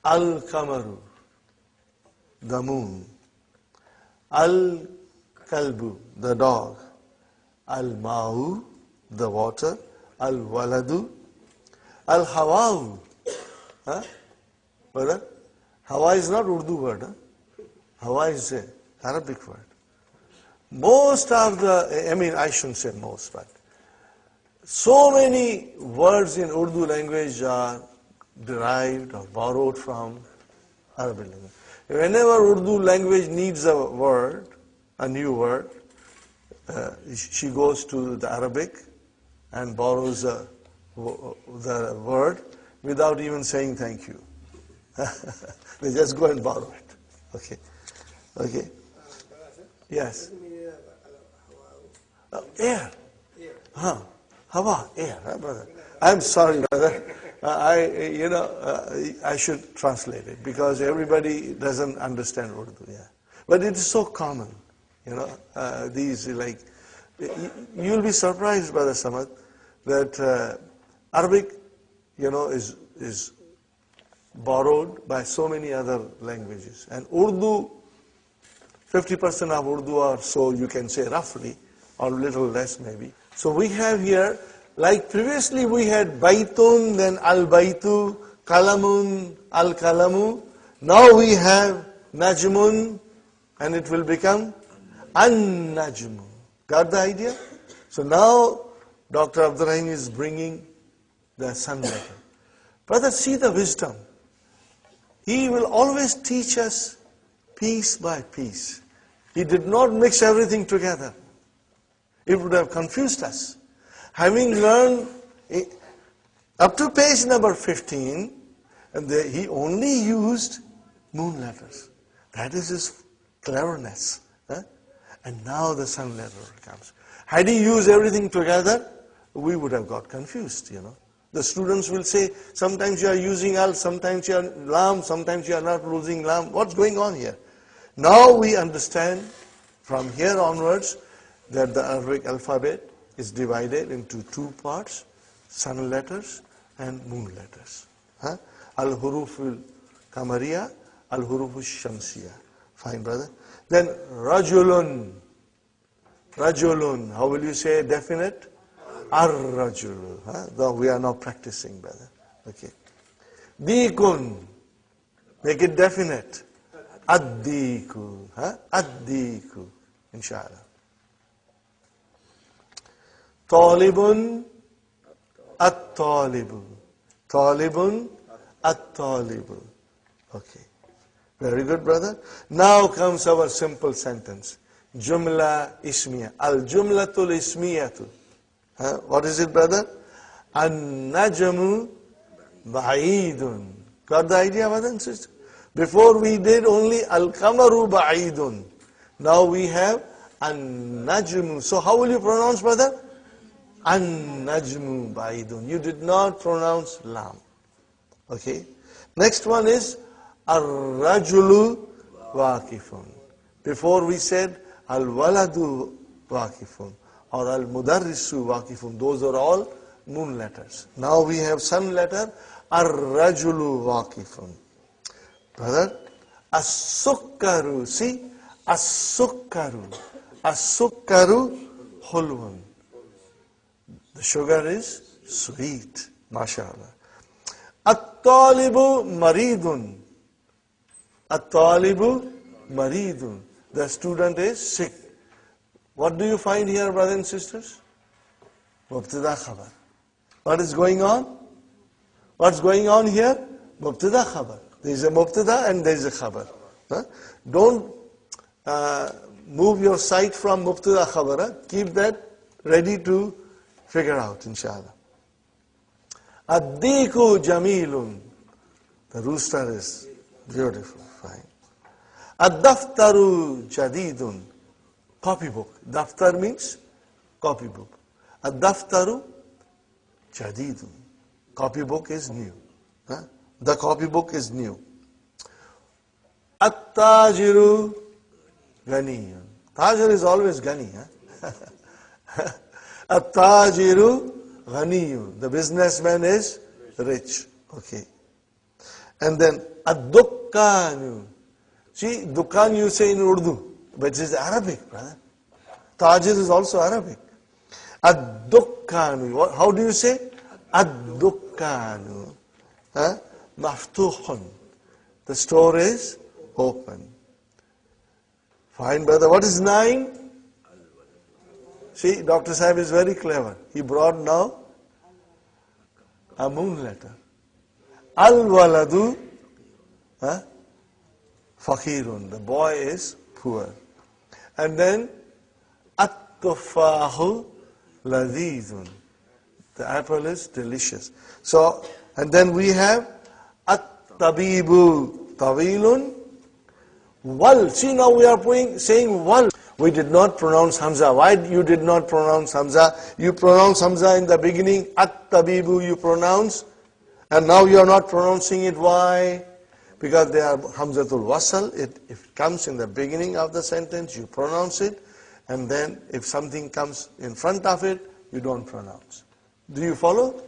Al-kamaru, the moon. Al-kalbu, the dog. Al-ma'u, the water. Al-waladu. Al-hawa'u. Brother? Hawa is not Urdu word. Hawa is an Arabic word. Most of the, I shouldn't say most, but so many words in Urdu language are derived or borrowed from Arabic language. Whenever Urdu language needs a word, a new word, she goes to the Arabic and borrows the word without even saying thank you. They just go and borrow it. Okay. Okay. Yes. Air. Hawa, air, brother. I'm sorry, brother. I should translate it because everybody doesn't understand Urdu. Yeah, but it is so common. These you'll be surprised, Brother Samad, that Arabic, is borrowed by so many other languages, and Urdu. 50% of Urdu or so, you can say roughly, or a little less maybe. So we have here, like previously we had Baitun, then Al-Baitu, Kalamun, Al-Kalamu. Now we have Najmun, and it will become An-Najmu. Got the idea? So now Dr. Abdurrahim is bringing the sun letter. Brother, see the wisdom. He will always teach us piece by piece. He did not mix everything together. It would have confused us. Having learned up to page number 15, and he only used moon letters. That is his cleverness. And now the sun letter comes. Had he used everything together, we would have got confused, The students will say, sometimes you are using al, sometimes you are lam, sometimes you are not using lam. What's going on here? Now we understand from here onwards that the Arabic alphabet is divided into two parts, sun letters and moon letters. Al-huruf al-kamariya, al-huruf al-shamsiya. Fine, brother. Then rajulun. Rajulun. How will you say definite? Ar-rajul. Though we are not practicing, brother. Okay. Dikun. Make it definite. Ad-diku. Ad-diku. Inshallah. Talibun. At-talibu. Talibun. At-talibu. Okay. Very good, brother. Now comes our simple sentence. Jumla ismiya. Al-jumlatul ismiyatu. What is it, brother? An-najmu ba'idun. Got the idea, brother and sister? Before we did only al-kamaru ba'idun. Now we have an-najmu. So how will you pronounce, brother? An-najmu ba'idun. You did not pronounce lam. Okay. Next one is ar-rajulu waqifun. Before we said al-waladu waqifun or al-mudarrisu waqifun. Those are all moon letters. Now we have sun letter ar-rajulu waqifun. Brother, as-sukkaru. See, as-sukkaru. As-sukkaru hulwun. The sugar is sweet. MashaAllah. At-talibu maridun. At-talibu maridun. The student is sick. What do you find here, brothers and sisters? Mubtada khabar. What is going on? What's going on here? Mubtada khabar. There is a mubtada and there is a khabar. Huh? Don't move your sight from mubtada khabar. Huh? Keep that ready to figure out, inshallah. Ad-diku jamilun. The rooster is beautiful, fine. Ad-daftaru jadidun. Copybook. Daftar means copybook. Ad-daftaru jadidun. Copybook is new. Huh? The copybook is new. At-tajiru ganiyun. Tajir is always gani. Huh? At-tajiru ganiyun. The businessman is rich. Okay. And then ad-dukkanu. See, dukkan you say in Urdu, but it is Arabic, brother. Tajir is also Arabic. Ad-dukkanu. How do you say? Ad-dukkanu. Maftuhun. The store is open. Fine, brother. What is 9? See, Dr. Sahib is very clever. He brought now a moon letter. Al-waladu fakirun. The boy is poor. And then at-tufahu ladhizun. The apple is delicious. So, and then we have at-tabibu tawilun. Wal. See, now we are saying wal. We did not pronounce Hamza. Why you did not pronounce Hamza? You pronounce Hamza in the beginning. At-tabibu you pronounce. And now you are not pronouncing it. Why? Because they are Hamzatul Wasal. If it comes in the beginning of the sentence, you pronounce it. And then if something comes in front of it, you don't pronounce. Do you follow?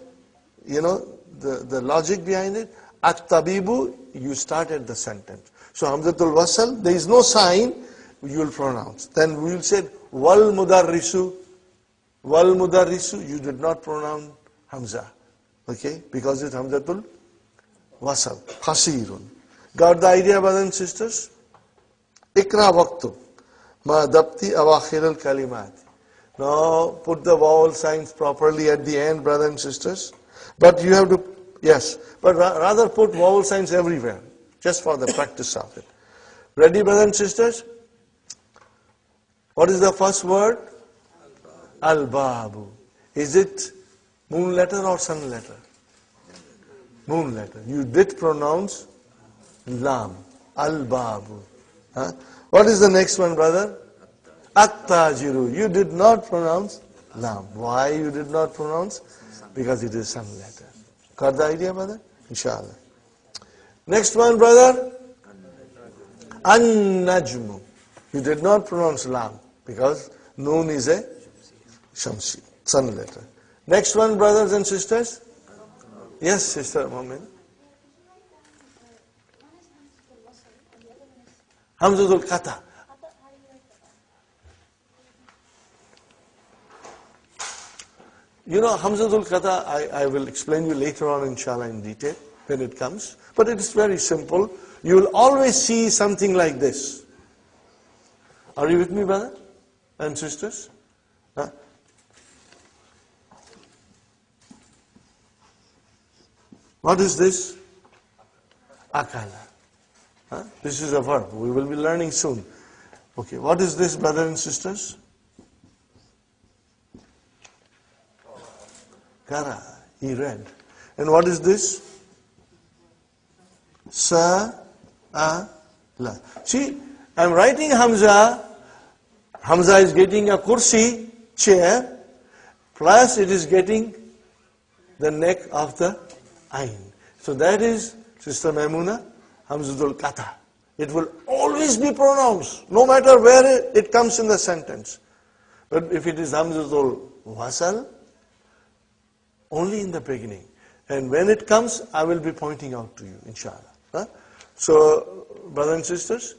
You know the logic behind it? At-tabibu, you started the sentence. So Hamzatul Wasal, there is no sign, you will pronounce. Then we will say, Wal mudarrisu. Wal mudarrisu, you did not pronounce Hamza. Okay? Because it's Hamzatul Wasal. Qasirun. Got the idea, brothers and sisters? Ikra waqtu. Ma dabti awakhir al-kalimat. Now, put the vowel signs properly at the end, brothers and sisters. But you have to, yes, but rather put vowel signs everywhere, just for the practice of it. Ready, brothers and sisters? What is the first word? Al-babu. Is it moon letter or sun letter? Moon letter. You did pronounce lam. Al-babu. Huh? What is the next one, brother? At-tajiru. You did not pronounce lam. Why you did not pronounce? Because it is sun letter. Got the idea, brother? Inshallah. Next one, brother. An-najmu. You did not pronounce lam because noon is a shamsi, sun letter. Next one, brothers and sisters. Yes, sister, a moment. Hamzatul Qata. You know, Hamzatul Qata, I will explain you later on, inshallah, in detail when it comes. But it is very simple. You will always see something like this. Are you with me, brother and sisters? Huh? What is this? Akala. Huh? This is a verb. We will be learning soon. Okay, what is this, brothers and sisters? Kara. He read. And what is this? Sa-a-la. See, I'm writing Hamza. Hamza is getting a kursi, chair, plus it is getting the neck of the ayn. So that is, Sister Maimuna, Hamzatul Qata. It will always be pronounced, no matter where it comes in the sentence. But if it is Hamzatul Wasal, only in the beginning. And when it comes, I will be pointing out to you, inshallah. Huh? So, brothers and sisters,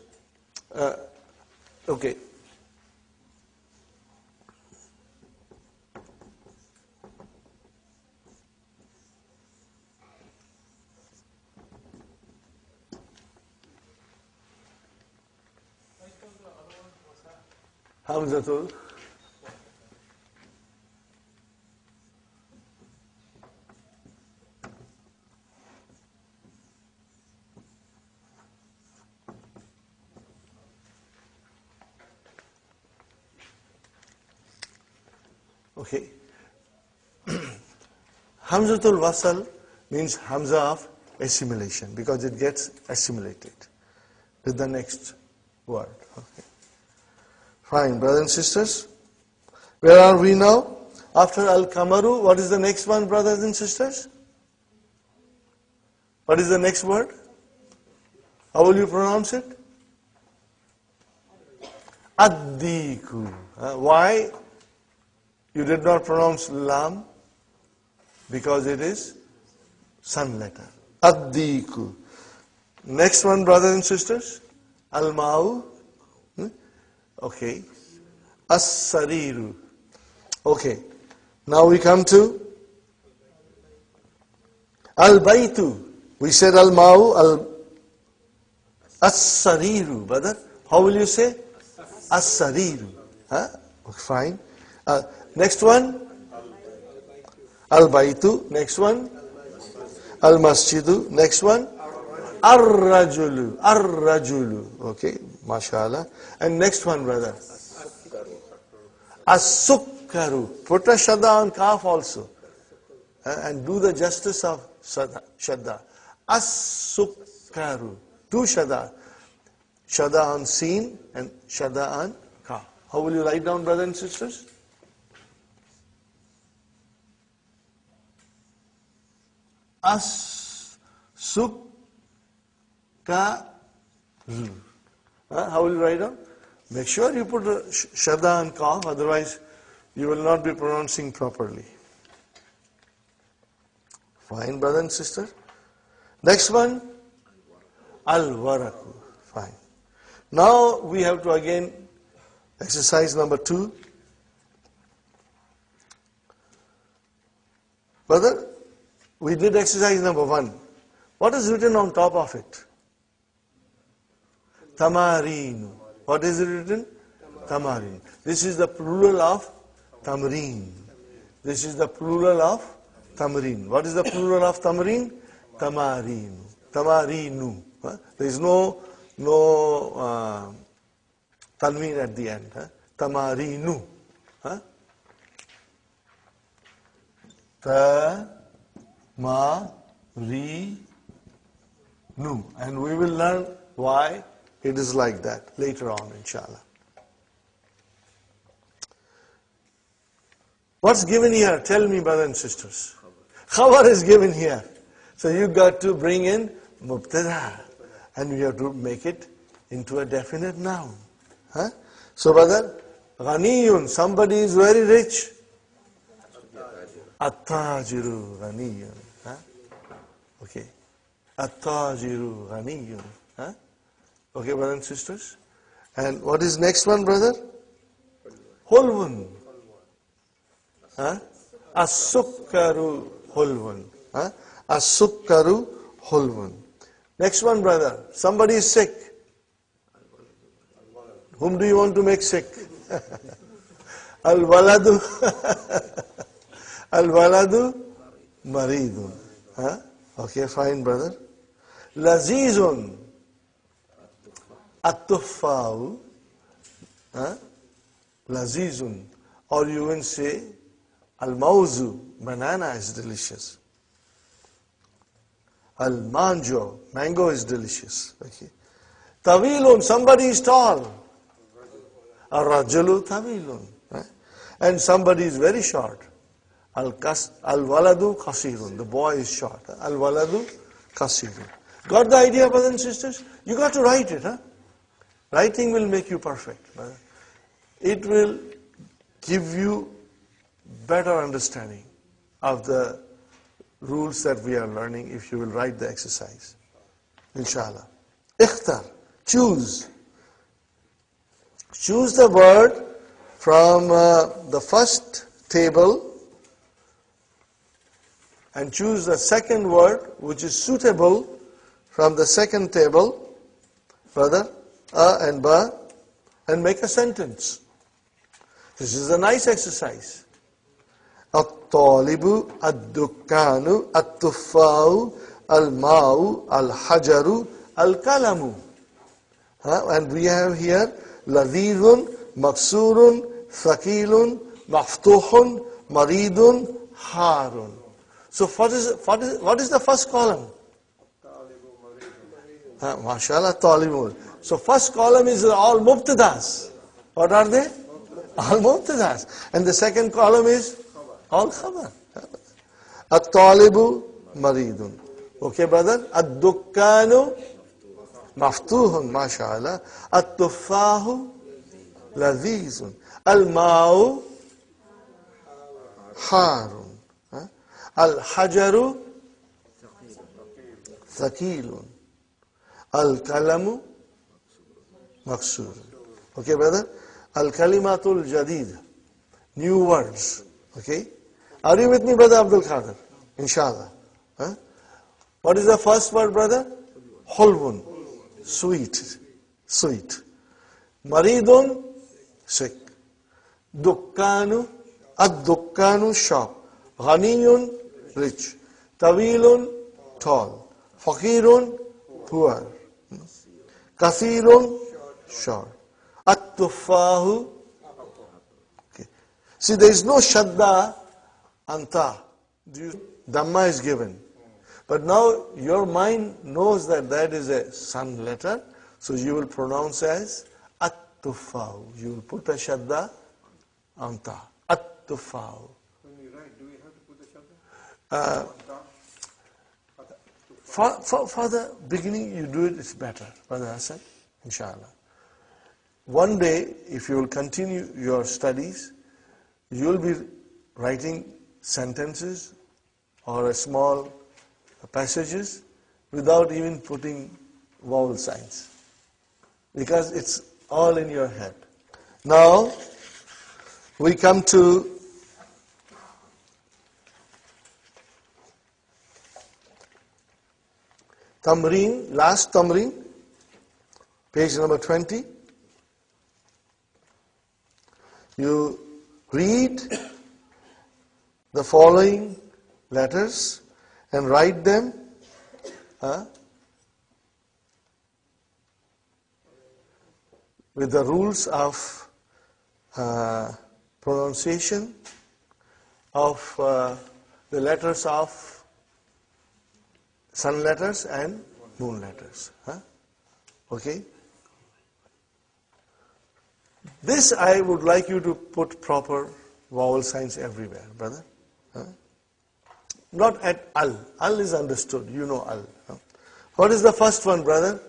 okay. Hamzatul Okay. Hamzatul Wasal means Hamza of assimilation because it gets assimilated with the next word. Okay. Fine, brothers and sisters. Where are we now? After Al-Kamaru, what is the next one, brothers and sisters? What is the next word? How will you pronounce it? Ad-Diku. Why you did not pronounce Lam? Because it is sun letter. Ad-Diku. Next one, brothers and sisters. Al-Ma'u. Okay. As-Sariru. Okay. Now we come to Al-Baitu. We said Al-Ma'u, As-Sariru, brother. How will you say? As-Sariru. Fine. Next one? Al-Baitu. Next one? Al-Masjidu. Next one? Ar-Rajulu. Ar-Rajulu. Okay, mashallah. And next one, brother? As-Sukkaru. Put a shadda on kaf also. And do the justice of shadda. As-Sukkaru. Do shadda. Shadda on seen and shadda on kaf. How will you write down, brothers and sisters? As-Sukkaru. How will you write down? Make sure you put a shadda and kaf, otherwise you will not be pronouncing properly. Fine, brother and sister. Next one, Al-Waraku. Fine. Now we have to again, exercise number 2. Brother, we did exercise number 1. What is written on top of it? Tamareen. What is it written? Tamareen. This is the plural of tamreen. This is the plural of tamreen. What is the plural of tamreen? Tamareen. Tamareenu. There is no tanween at the end. Tamareenu. Tamareenu. And we will learn why it is like that later on, inshallah. What's given here? Tell me, brothers and sisters. Khabar is given here. So you got to bring in mubtada. And we have to make it into a definite noun. So, brother, ghaniyun, somebody is very rich. At-tajiru ghaniyun. Okay. At-tajiru ghaniyun. Okay, brothers and sisters. And what is next one, brother? Hulwun. As-sukkaru hulwun. As-sukkaru hulwun. Next one, brother. Somebody is sick. Whom do you want to make sick? Al-waladu. Al-waladu maridun. Okay, fine, brother. Lazizun. At-tuffa'u. Lazizun. Or you can say, Al-mawzu. Banana is delicious. Al-manjo. Mango is delicious. Okay. Tawilun. Somebody is tall. Ar-rajulu tawilun. And somebody is very short. Al-waladu kasirun. The boy is short. Al-waladu kasirun. Got the idea, brothers and sisters? You got to write it, Writing will make you perfect. It will give you better understanding of the rules that we are learning if you will write the exercise. Inshallah. Ikhtar. Choose. Choose the word from the first table and choose the second word which is suitable from the second table, brother, and ba, and make a sentence. This is a nice exercise. At-talibu, ad-dukkanu, at-tuffa'u, al-ma'u, al-hajaru, al-kalamu. And we have here ladhidun, maksurun, thakilun, maftuhun, Maridun Harun. So what is the first column? MashaAllah, Talibun. So first column is all Mubtadas. What are they? All Mubtadas. And the second column is all Khabar. At-Talibu Maridun. Okay, brother? Ad-Dukkanu Maftuhun, MashaAllah. At-Tuffahu Lazizun. Al-Ma'u Harun. Al-Hajaru Thakilun. Al-Kalamu Maksur. Okay, brother? Al-Kalimatul Jadid. New words. Okay? Are you with me, brother Abdul Khadir? Inshallah. What is the first word, brother? Hulwun. Sweet. Sweet. Maridun. Sick. Dukkanu. Ad-Dukkanu. Shop. Ghaniyun. Rich. Tawilun. Tall. Fakirun. Poor. Kathirun. Short. At-Tuffahu. Okay. See, there is no Shadda Anta. Dhamma is given. But now your mind knows that that is a sun letter, so you will pronounce as At-Tuffahu. You will put a Shadda Anta. At-Tuffahu.
When we write, do we have to put the Shadda?
For the beginning, you do it, it's better, Brother Hassan, inshallah. One day, if you will continue your studies, you will be writing sentences or a small passages without even putting vowel signs, because it's all in your head. Now, we come to Tamreen, last Tamreen, page number 20. You read the following letters and write them with the rules of pronunciation of the letters of sun letters and moon letters. Okay? This I would like you to put proper vowel signs everywhere, brother. Not at al. Al is understood. You know al. What is the first one, brother?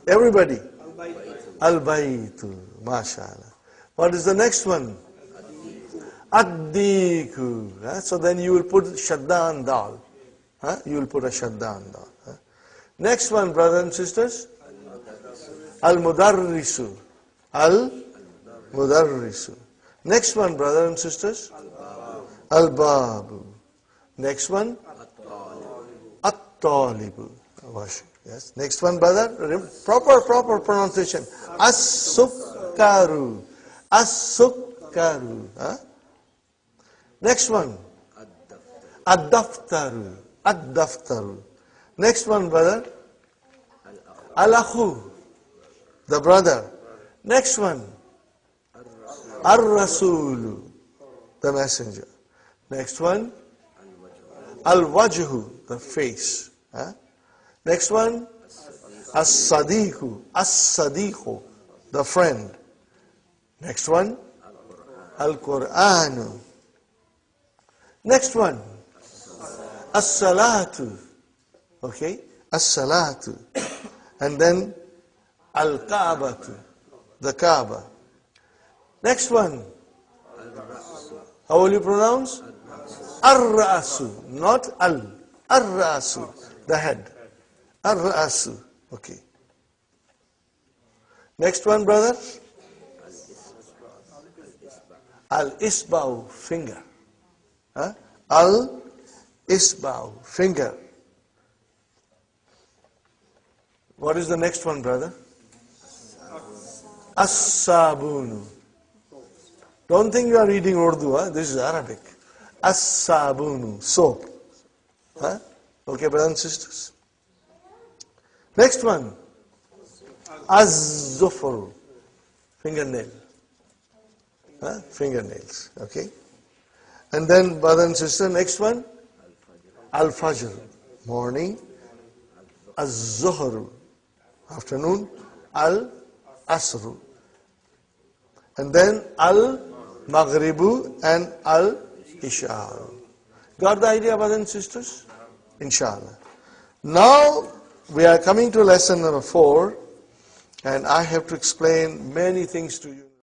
Everybody. Al-Baytu. MashaAllah. What is the next one? Ad-Diku. So then you will put Shadda and Dal. You will put a Shadda and Dal. Next one, brothers and sisters. Al-Mudarrisu. Al-Mudarrisu. Next one, brothers and sisters. Al-Babu. Next one. At-Talibu. Yes. Next one, brother. Proper pronunciation. As-Sukkaru. As-Sukkaru. Next one. Ad-Daftaru. Ad-Daftaru. Next one, brother. Al-Akhu. The brother. Next one. Ar-Rasulu. The messenger. Next one. Al-Wajhu. The face. Next one. As-Sadiqu. As-Sadiqu. The friend. Next one. Al-Qur'anu. Next one. As-Salatu. Okay? As-Salatu. And then Al-Kaabatu. The Kaaba. Next one. How will you pronounce? Ar-Ra'su. Not Al. Ar-Ra'su. The head. Ar-Ra'su. Okay. Next one, brother. Al-Isba'u. Finger. Al-Isba'u. Finger. What is the next one, brother? As-Sabunu. Don't think you are reading Urdu, this is Arabic. As-Sabunu. Soap. Okay, brothers and sisters. Next one. Az-Zufru. Fingernail. Fingernails. Okay. And then, brother and sister, next one. Al-Fajr, morning. Az-Zuhr, afternoon. Al-Asr. And then Al-Maghribu and Al-Isha. Got the idea, brothers and sisters? Inshallah. Now, we are coming to lesson number 4, and I have to explain many things to you.